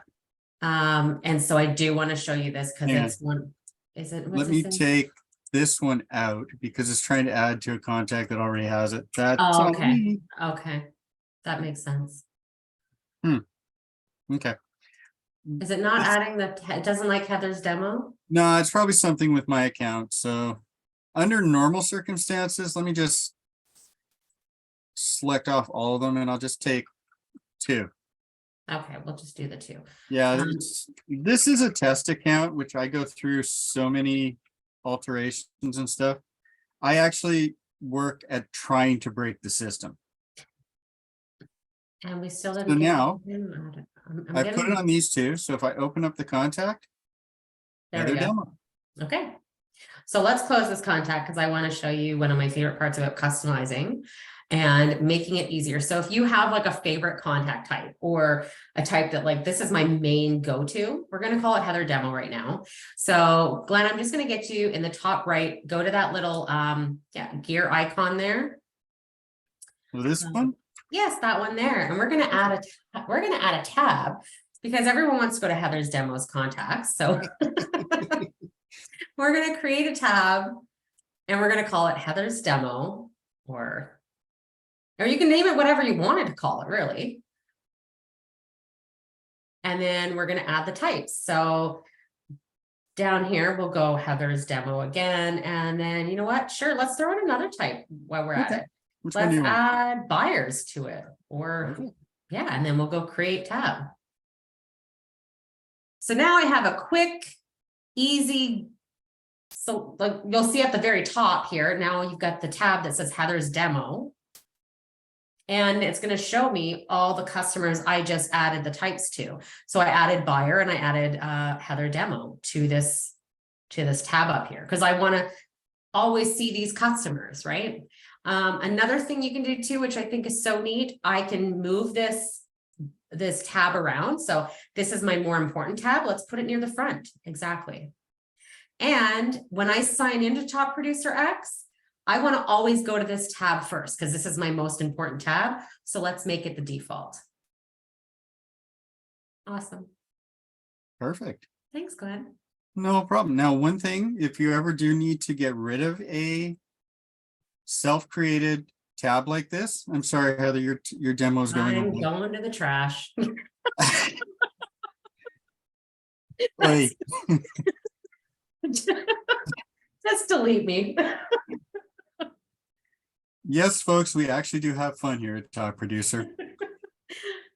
And so I do want to show you this because Yeah. it's one, is it? Let me take this one out because it's trying to add to a contact that already has it. That's Oh, on okay. me. Okay. That makes sense. Okay. Is it not adding it doesn't like Heather's demo? No, it's probably something with my account. So under normal circumstances, let me just select off all of them and I'll just take 2. Okay, we'll just do the 2. Yeah, this is a test account, which I go through so many alterations and stuff. I actually work at trying to break the system. And we still didn't So get now I'm I put it on these 2. So if I open up the contact, there we Heather go. demo. Okay. So let's close this contact because I want to show you one of my favorite parts about customizing and making it easier. So if you have like a favorite contact type or a type that like, this is my main go-to, we're going to call it Heather Demo right now. So Glenn, I'm just going to get you in the top right, go to that little gear icon there. Well, this one? Yes, that one there. And we're going to add a tab because everyone wants to go to Heather's Demos contacts. So we're going to create a tab and we're going to call it Heather's Demo, or you can name it whatever you wanted to call it, really. And then we're going to add the types. So down here, we'll go Heather's Demo again. And then, you know what? Sure, let's throw in another type while we're at it. Which one do Let's you want? add buyers to it, or Okay. yeah, and then we'll go create tab. So now I have a quick, easy, so like you'll see at the very top here, now you've got the tab that says Heather's Demo. And it's going to show me all the customers I just added the types to. So I added buyer and I added Heather Demo to this tab up here because I want to always see these customers, right? Another thing you can do too, which I think is so neat, I can move this tab around. So this is my more important tab. Let's put it near the front. Exactly. And when I sign into Top Producer X, I want to always go to this tab first because this is my most important tab. So let's make it the default. Awesome. Perfect. Thanks, Glenn. No problem. Now, one thing, if you ever do need to get rid of a self-created tab like this, I'm sorry, Heather, your demo is going I'm away. going to the trash. Wait. Just delete me. Yes, folks, we actually do have fun here at Top Producer.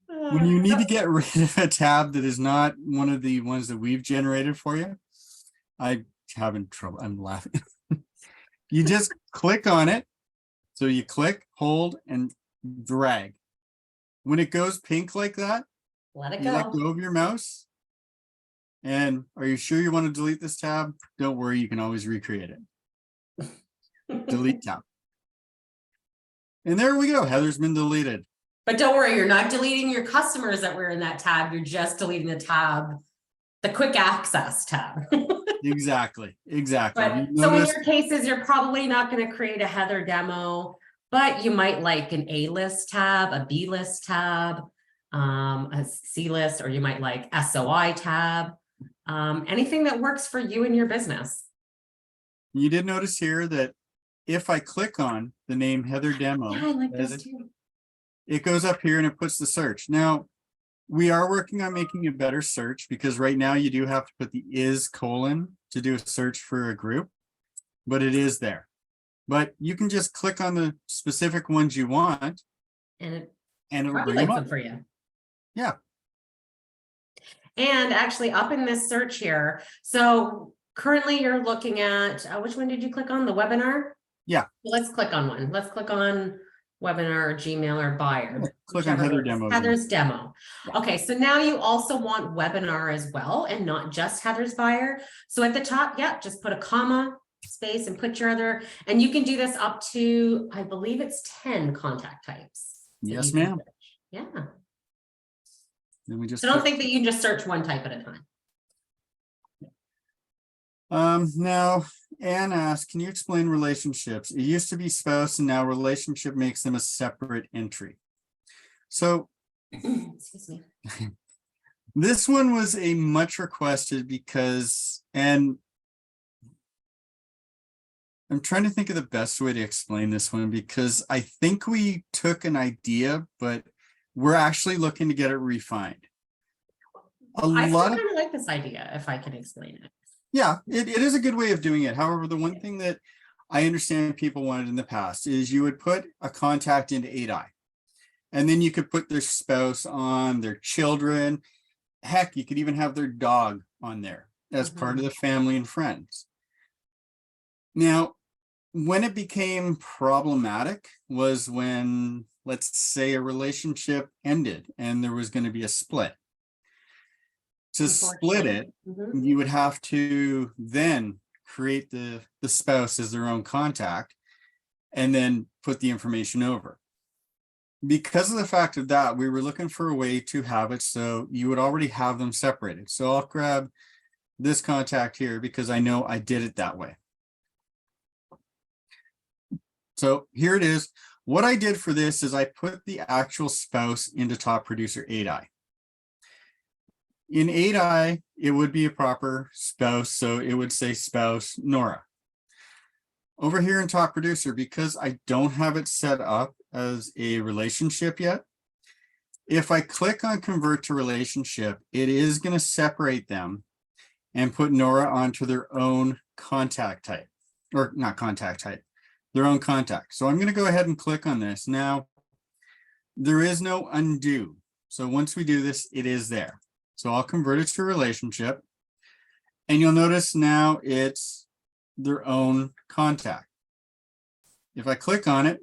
When you need to get rid of a tab that is not one of the ones that we've generated for you, I'm having trouble. I'm laughing. You just click on it. So you click, hold, and drag. When it goes pink like that, Let it you let go. go of your mouse. And are you sure you want to delete this tab? Don't worry, you can always recreate it. Delete tab. And there we go. Heather's been deleted. But don't worry, you're not deleting your customers that were in that tab. You're just deleting the tab, the quick access tab. Exactly. Exactly. But You so in notice- your cases, you're probably not going to create a Heather Demo, but you might like an A list tab, a B list tab, a C list, or you might like SOI tab, anything that works for you and your business. You did notice here that if I click on the name Heather Demo, Yeah, I like as this too. it goes up here and it puts the search. Now, we are working on making a better search because right now you do have to put the is : to do a search for a group, but it is there. But you can just click on the specific ones you want And and it'll bring populates them them up. for you. Yeah. And actually up in this search here, so currently you're looking at, which one did you click on? The webinar? Yeah. Let's click on one. Let's click on webinar or Gmail or buyer. Click on whichever Heather works. Demo. Heather's Demo. Yeah. Okay, so now you also want webinar as well and not just Heather's buyer. So at the top, yeah, just put a comma, space, and put your other, and you can do this up to, I believe it's 10 contact types. that Yes, you can ma'am. search. Yeah. Then we just So don't click. think that you can just search one type at a time. Now Anne asked, can you explain relationships? It used to be spouse and now relationship makes them a separate entry. So Excuse me. this one was a much requested because, and I'm trying to think of the best way to explain this one because I think we took an idea, but we're actually looking to get it refined. I still kind of like this idea, if I can explain it. Yeah, it is a good way of doing it. However, the one thing that I understand people wanted in the past is you would put a contact into 8i. And then you could put their spouse on, their children. Heck, you could even have their dog on there as part of the family and friends. Now, when it became problematic was when, let's say, a relationship ended and there was going to be a split. To split it, Mhm. you would have to then create the spouse as their own contact and then put the information over. Because of the fact of that, we were looking for a way to have it so you would already have them separated. So I'll grab this contact here because I know I did it that way. So here it is. What I did for this is I put the actual spouse into Top Producer 8i. In 8i, it would be a proper spouse, so it would say spouse Nora. Over here in Top Producer, because I don't have it set up as a relationship yet, if I click on Convert to Relationship, it is going to separate them and put Nora onto their own contact type, or not contact type, their own contact. So I'm going to go ahead and click on this. Now, there is no undo. So once we do this, it is there. So I'll convert it to relationship. And you'll notice now it's their own contact. If I click on it,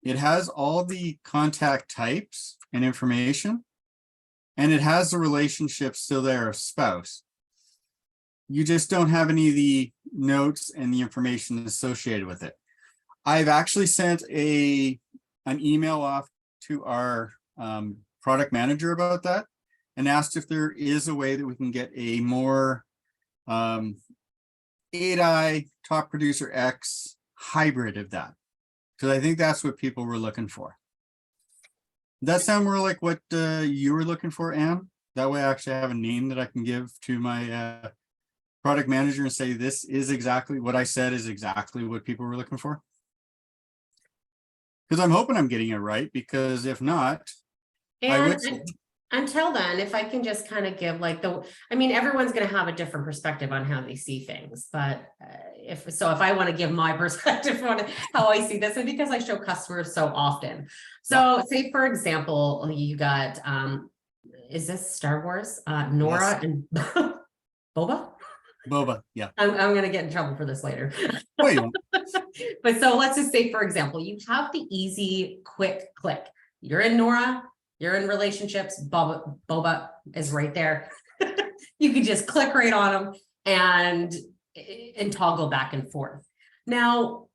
it has all the contact types and information, and it has the relationship still there of spouse. You just don't have any of the notes and the information associated with it. I've actually sent an email off to our product manager about that and asked if there is a way that we can get a more 8i Top Producer X hybrid of that, because I think that's what people were looking for. Does that sound more like what you were looking for, Anne? That way I actually have a name that I can give to my product manager and say, this is exactly what I said is exactly what people were looking for. Because I'm hoping I'm getting it right, because if not, I would. Until then, if I can just kind of give like everyone's going to have a different perspective on how they see things. But if I want to give my perspective on how I see this, and because I show customers so often. So say, for example, you got, is this Star Wars? Nora and Boba? Boba, yeah. I'm going to get in trouble for this later. Oh, you won't. But so let's just say, for example, you have the easy, quick click. You're in Nora, you're in relationships, Boba is right there. You can just click right on them and toggle back and forth. Now,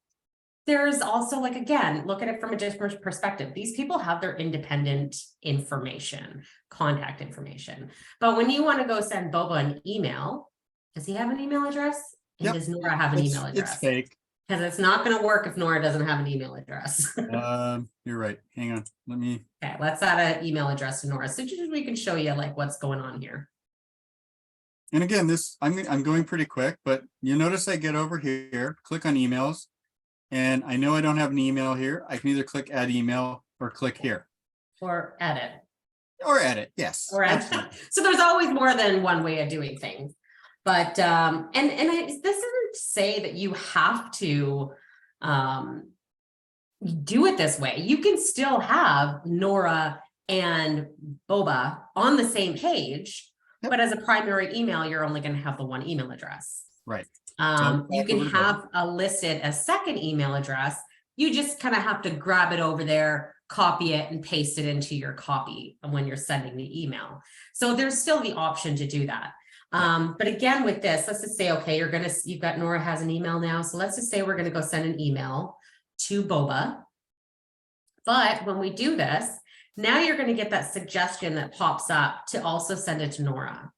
there's also, like, again, look at it from a different perspective. These people have their independent information, contact information. But when you want to go send Boba an email, does he have an email address? And Yep. does Nora have an email address? It's fake. Because it's not going to work if Nora doesn't have an email address. You're right. Hang on. Let me. Okay, let's add an email address to Nora, so just we can show you like what's going on here. And again, this I'm going pretty quick, but you notice I get over here, click on emails, and I know I don't have an email here. I can either click add email or click here. Or edit. Or edit, yes. Or edit. So there's always more than one way of doing things. But this doesn't say that you have to do it this way. You can still have Nora and Boba on the same page, but as a primary email, you're only going to have the one email address. Right. You can have listed a second email address. You just kind of have to grab it over there, copy it, and paste it into your copy when you're sending the email. So there's still the option to do that. But again, with this, let's just say, okay, you've got Nora has an email now. So let's just say we're going to go send an email to Boba. But when we do this, now you're going to get that suggestion that pops up to also send it to Nora.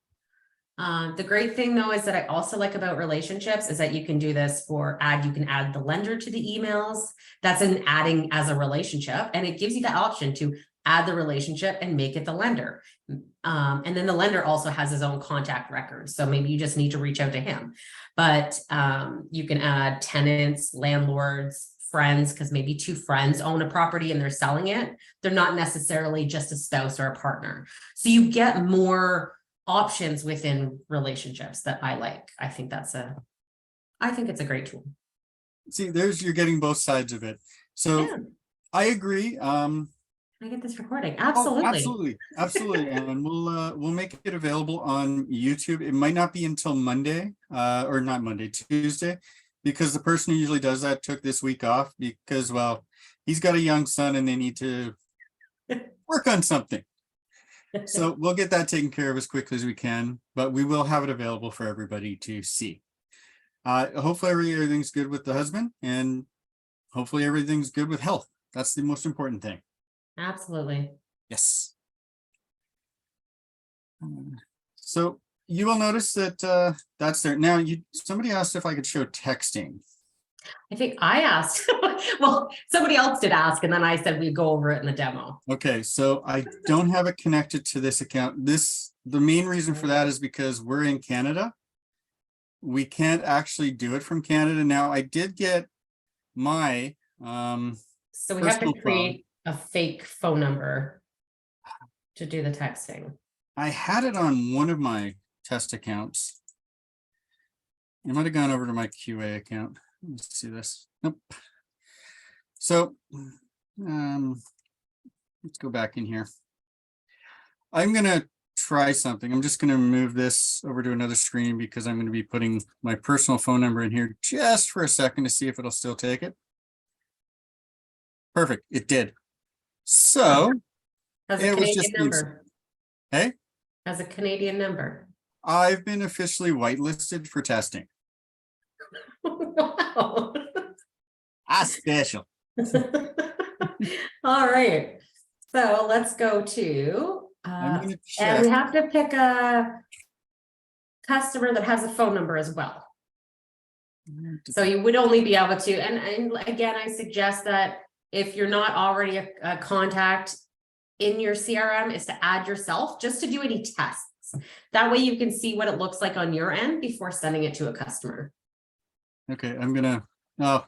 The great thing though, is that I also like about relationships is that you can do this you can add the lender to the emails. That's an adding as a relationship. And it gives you the option to add the relationship and make it the lender. And then the lender also has his own contact records. So maybe you just need to reach out to him, but you can add tenants, landlords, friends, because maybe two friends own a property and they're selling it. They're not necessarily just a spouse or a partner. So you get more options within relationships that I like. I think it's a great tool. See, you're getting both sides of it. So yeah. I agree. I get this recording. Absolutely. Absolutely. And we'll make it available on YouTube. It might not be until Monday, or not Monday, Tuesday, because the person who usually does that took this week off because, well, he's got a young son and they need to work on something. So we'll get that taken care of as quickly as we can, but we will have it available for everybody to see. Hopefully everything's good with the husband, and hopefully everything's good with health. That's the most important thing. Absolutely. Yes. So you will notice that that's there. Now, somebody asked if I could show texting. I think I asked, well, somebody else did ask, and then I said we'd go over it in the demo. Okay, so I don't have it connected to this account. The main reason for that is because we're in Canada. We can't actually do it from Canada. Now, I did get my So we have to personal phone. create a fake phone number to do the texting. I had it on one of my test accounts. I might have gone over to my QA account. Let's see this. Nope. So let's go back in here. I'm going to try something. I'm just going to move this over to another screen because I'm going to be putting my personal phone number in here just for a second to see if it'll still take it. Perfect. It did. So As a it was Canadian just number. Hey, As a Canadian number. I've been officially whitelisted for testing. Wow. Special. All right. So let's go to, I'm gonna and check. we have to pick a customer that has a phone number as well. So you would only be able to, and again, I suggest that if you're not already a contact in your CRM, is to add yourself just to do any tests. That way you can see what it looks like on your end before sending it to a customer. Okay, I'm gonna, oh.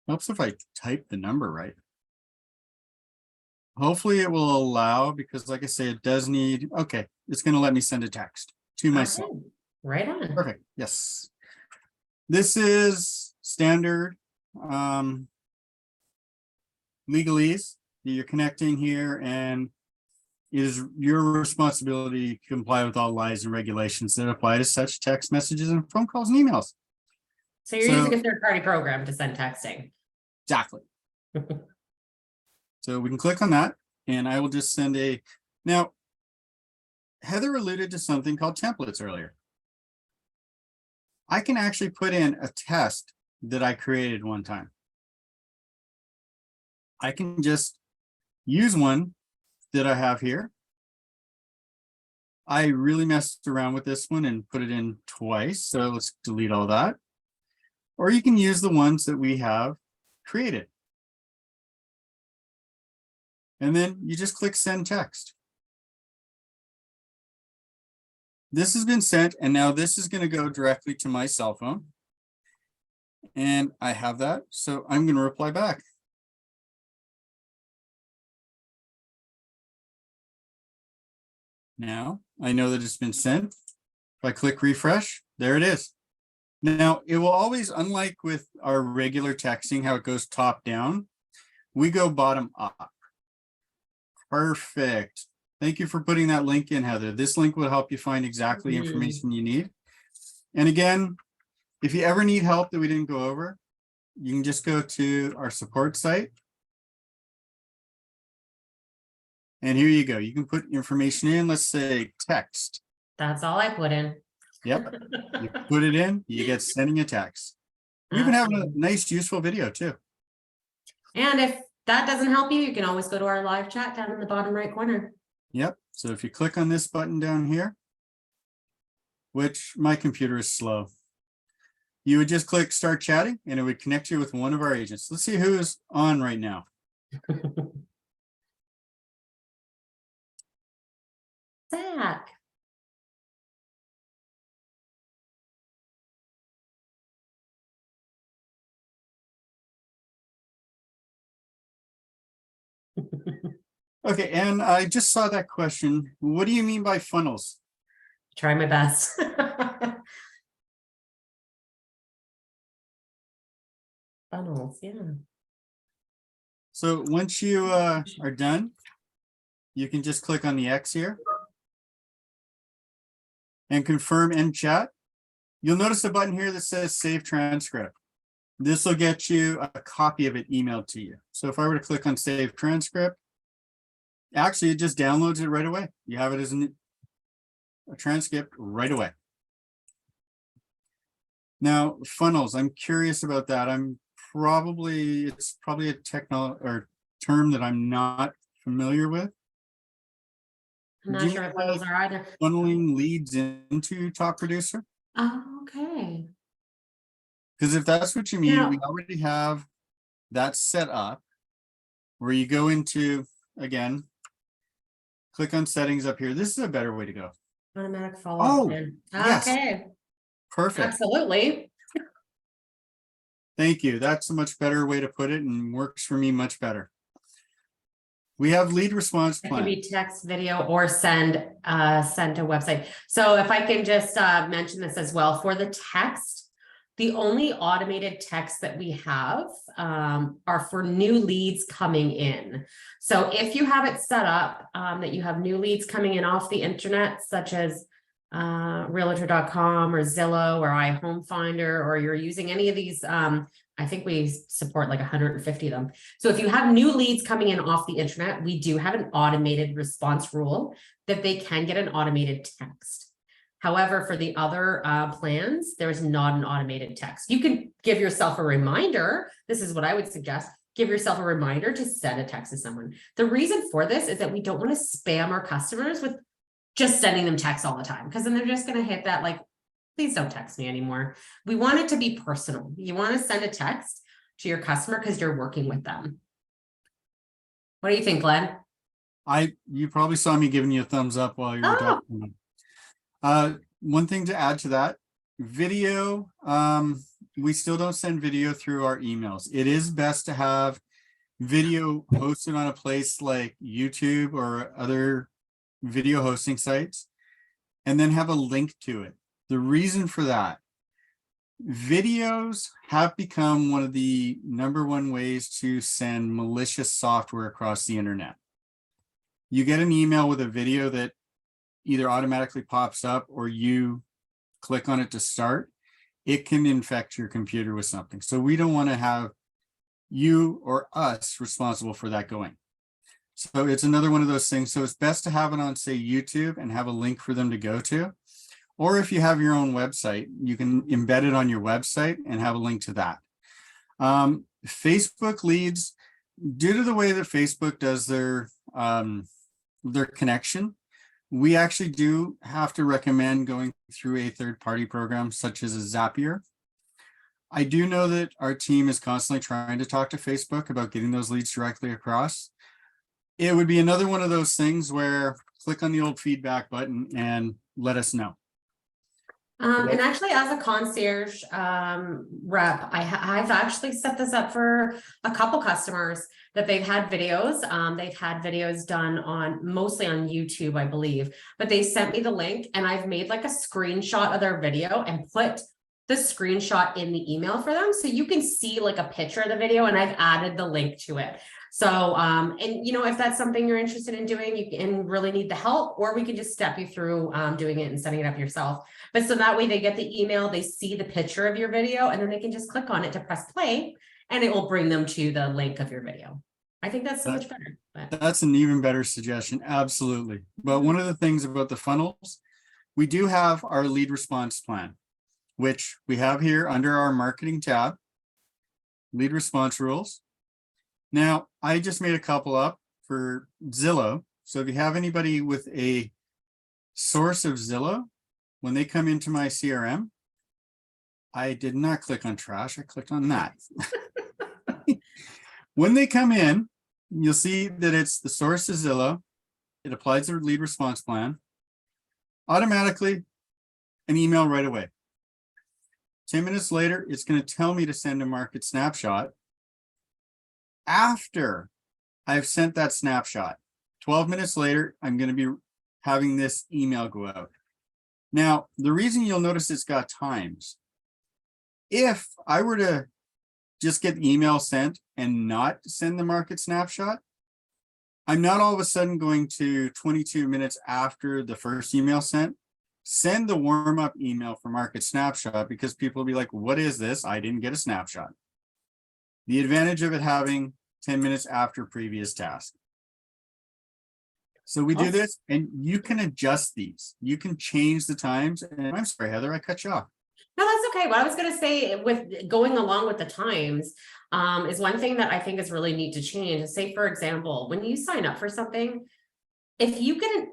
Helps if I type the number right. Hopefully it will allow, because like I say, it does need, okay, it's gonna let me send a text to myself. Okay, right on. Perfect, yes. This is standard legalese that you're connecting here, and it is your responsibility to comply with all laws and regulations that apply to such text messages and phone calls and emails. So you're using a third-party program to send texting. Exactly. So we can click on that, and I will just send a, now, Heather alluded to something called templates earlier. I can actually put in a test that I created one time. I can just use one that I have here. I really messed around with this one and put it in twice. So let's delete all that. Or you can use the ones that we have created. And then you just click send text. This has been sent, and now this is going to go directly to my cell phone. And I have that, so I'm going to reply back. Now I know that it's been sent. If I click refresh, there it is. Now it will always, unlike with our regular texting, how it goes top down, we go bottom up. Perfect. Thank you for putting that link in, Heather. This link will help you find exactly the information you need. And again, if you ever need help that we didn't go over, you can just go to our support site. And here you go. You can put information in, let's say text. That's all I put in. Yep. You put it in, you get sending a text. We even have a nice, useful video too. And if that doesn't help you, you can always go to our live chat down in the bottom right corner. Yep. So if you click on this button down here, which my computer is slow, you would just click start chatting and it would connect you with one of our agents. Let's see who's on right now. Zach. Okay, and I just saw that question. What do you mean by funnels? Try my best. Funnels, yeah. So once you are done, you can just click on the X here and confirm end chat. You'll notice a button here that says save transcript. This will get you a copy of it emailed to you. So if I were to click on save transcript, actually it just downloads it right away. You have it as a transcript right away. Now, funnels, I'm curious about that. It's probably a term that I'm not familiar with. I'm Do not you sure what know those are either. Funneling leads into Top Producer? Oh, okay. Because if that's what you mean, Now- we already have that set up where you go into, again, click on settings up here. This is a better way to go. Automatic follow-up. plan. yes. Okay, Perfect. absolutely. Thank you. That's a much better way to put it and works for me much better. We have lead response It could plan. be text, video, or send to website. So if I can just mention this as well, for the text, the only automated text that we have are for new leads coming in. So if you have it set up that you have new leads coming in off the internet, such as realtor.com or Zillow or iHomeFinder, or you're using any of these, I think we support like 150 of them. So if you have new leads coming in off the internet, we do have an automated response rule that they can get an automated text. However, for the other plans, there is not an automated text. You can give yourself a reminder. This is what I would suggest. Give yourself a reminder to send a text to someone. The reason for this is that we don't want to spam our customers with just sending them texts all the time, because then they're just going to hit that like, please don't text me anymore. We want it to be personal. You want to send a text to your customer because you're working with them. What do you think, Glenn? You probably saw me giving you a thumbs up while you were talking. One thing to add to that, video, we still don't send video through our emails. It is best to have video hosted on a place like YouTube or other video hosting sites, and then have a link to it. The reason for that, videos have become one of the #1 ways to send malicious software across the internet. You get an email with a video that either automatically pops up or you click on it to start, it can infect your computer with something. So we don't want to have you or us responsible for that going. So it's another one of those things. So it's best to have it on, say, YouTube and have a link for them to go to. Or if you have your own website, you can embed it on your website and have a link to that. Facebook leads, due to the way that Facebook does their connection, we actually do have to recommend going through a third-party program such as a Zapier. I do know that our team is constantly trying to talk to Facebook about getting those leads directly across. It would be another one of those things where click on the old feedback button and let us know. And actually, as a concierge rep, I've actually set this up for a couple customers that they've had videos. They've had videos done on mostly on YouTube, I believe, but they sent me the link and I've made like a screenshot of their video and put the screenshot in the email for them. So you can see like a picture of the video and I've added the link to it. So, and you know, if that's something you're interested in doing, you can really need the help, or we can just step you through doing it and setting it up yourself. But so that way they get the email, they see the picture of your video, and then they can just click on it to press play and it will bring them to the link of your video. I think that's so much better. But. That's an even better suggestion. Absolutely. But one of the things about the funnels, we do have our lead response plan, which we have here under our marketing tab, lead response rules. Now, I just made a couple up for Zillow. So if you have anybody with a source of Zillow, when they come into my CRM, I did not click on trash, I clicked on that. When they come in, you'll see that it's the source of Zillow. It applies their lead response plan. Automatically, an email right away. 10 minutes later, it's going to tell me to send a market snapshot. After I've sent that snapshot, 12 minutes later, I'm going to be having this email go out. Now, the reason you'll notice it's got times, if I were to just get the email sent and not send the market snapshot, I'm not all of a sudden going to 22 minutes after the first email sent, send the warm-up email for market snapshot, because people will be like, what is this? I didn't get a snapshot. The advantage of it having 10 minutes after previous task. So we do Awesome. this and you can adjust these. You can change the times. And I'm sorry, Heather, I cut you off. No, that's okay. What I was gonna say with going along with the times, is one thing that I think is really neat to change. Say, for example, when you sign up for something, if you get an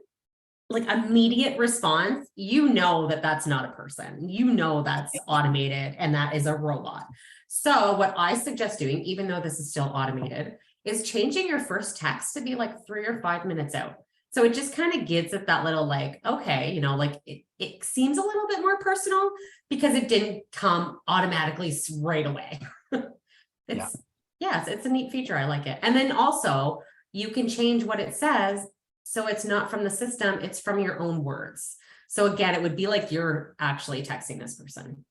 like immediate response, you know that that's not a person. You know that's automated and that is a robot. So what I suggest doing, even though this is still automated, is changing your first text to be like 3 or 5 minutes out. So it just kind of gives it that little like, okay, you know, like it seems a little bit more personal because it didn't come automatically right away. It's yes, it's a neat feature. I like it. And then also you can change what it says. So it's not from the system, it's from your own words. So again, it would be like you're actually texting this person.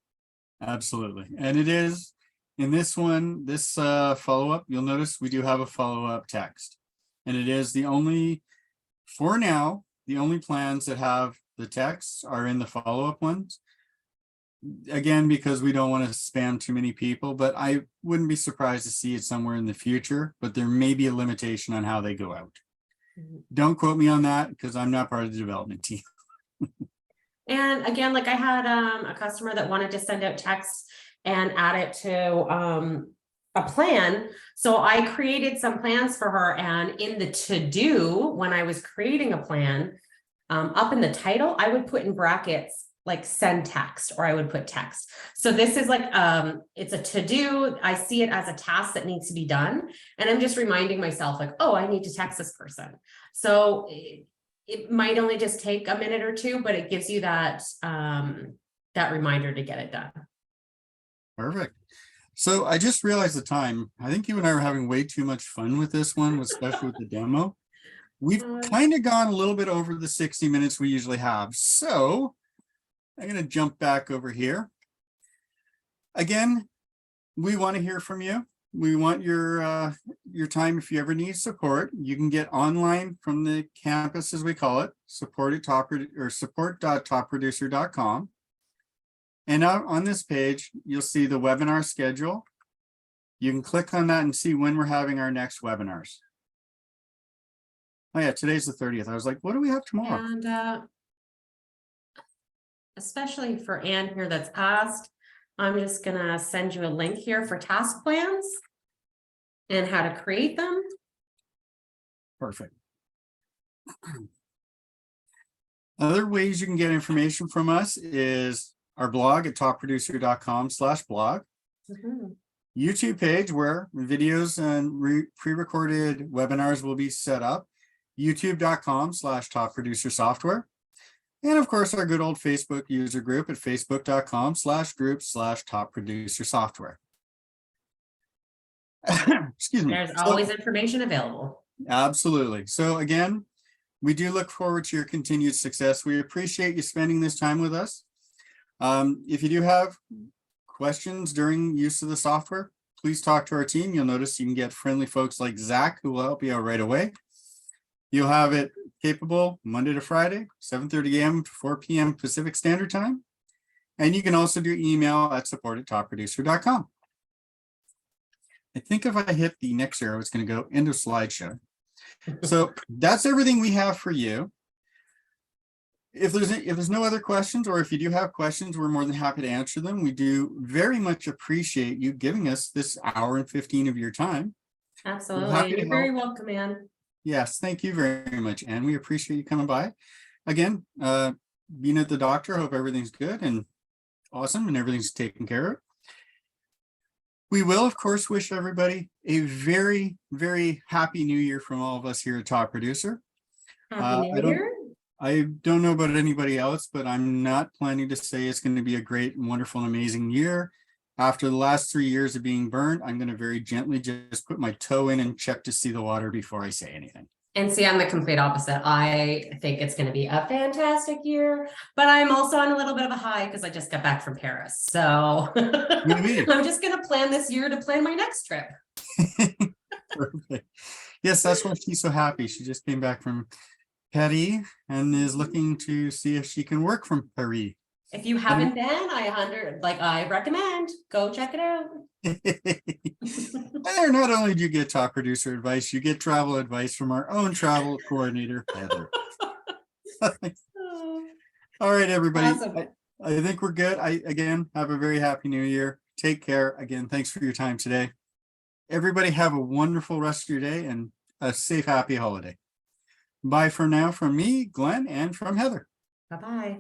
Absolutely. And it is in this one, this follow-up, you'll notice we do have a follow-up text. And it is the only, for now, the only plans that have the text are in the follow-up ones. Again, because we don't want to spam too many people, but I wouldn't be surprised to see it somewhere in the future, but there may be a limitation on how they go out. Don't quote me on that because I'm not part of the development team. And again, like I had a customer that wanted to send out texts and add it to a plan. So I created some plans for her, and in the to-do, when I was creating a plan, up in the title, I would put in brackets like send text, or I would put text. So this is like, it's a to-do. I see it as a task that needs to be done. And I'm just reminding myself like, oh, I need to text this person. So it might only just take a minute or two, but it gives you that, that reminder to get it done. Perfect. So I just realized the time. I think you and I were having way too much fun with this one, especially with the demo. We've kind of gone a little bit over the 60 minutes we usually have. So I'm going to jump back over here. Again, we want to hear from you. We want your time. If you ever need support, you can get online from the campus, as we call it, support.topproducer.com. And out on this page, you'll see the webinar schedule. You can click on that and see when we're having our next webinars. Oh yeah, today's the 30th. I was like, what do we have tomorrow? And especially for Anne here that's asked, I'm just gonna send you a link here for task plans and how to create them. Perfect. Other ways you can get information from us is our blog at topproducer.com/blog. YouTube page where videos and pre-recorded webinars will be set up. youtube.com/topproducersoftware. And of course, our good old Facebook user group at facebook.com/group/topproducersoftware. Excuse me. There's always information available. Absolutely. So again, we do look forward to your continued success. We appreciate you spending this time with us. If you do have questions during use of the software, please talk to our team. You'll notice you can get friendly folks like Zach who will help you out right away. You'll have it capable Monday to Friday, 7:30 a.m. to 4 p.m. Pacific Standard Time. And you can also do email at support@topproducer.com. I think if I hit the next arrow, it's going to go into slideshow. So that's everything we have for you. If there's no other questions, or if you do have questions, we're more than happy to answer them. We do very much appreciate you giving us this hour and 15 of your time. Absolutely. You're very welcome, Anne. Yes, thank you very much, Anne. We appreciate you coming by. Again, being at the doctor, hope everything's good and awesome and everything's taken care of. We will, of course, wish everybody a very, very happy new year from all of us here at Top Producer. Happy New Year. I don't know about anybody else, but I'm not planning to say it's going to be a great and wonderful and amazing year. After the last 3 years of being burned, I'm going to very gently just put my toe in and check to see the water before I say anything. And see, I'm the complete opposite. I think it's going to be a fantastic year, but I'm also on a little bit of a high because I just got back from Paris. So I'm just going to plan this year to plan my next trip. Perfect. Yes, that's why she's so happy. She just came back from Paris and is looking to see if she can work from Paris. If you haven't been, I recommend go check it out. there, not only do you get top producer advice, you get travel advice from our own travel coordinator, Heather. All right, everybody. Awesome. I think we're good. Again, have a very happy new year. Take care. Again, thanks for your time today. Everybody have a wonderful rest of your day and a safe, happy holiday. Bye for now from me, Glenn, and from Heather. Bye-bye.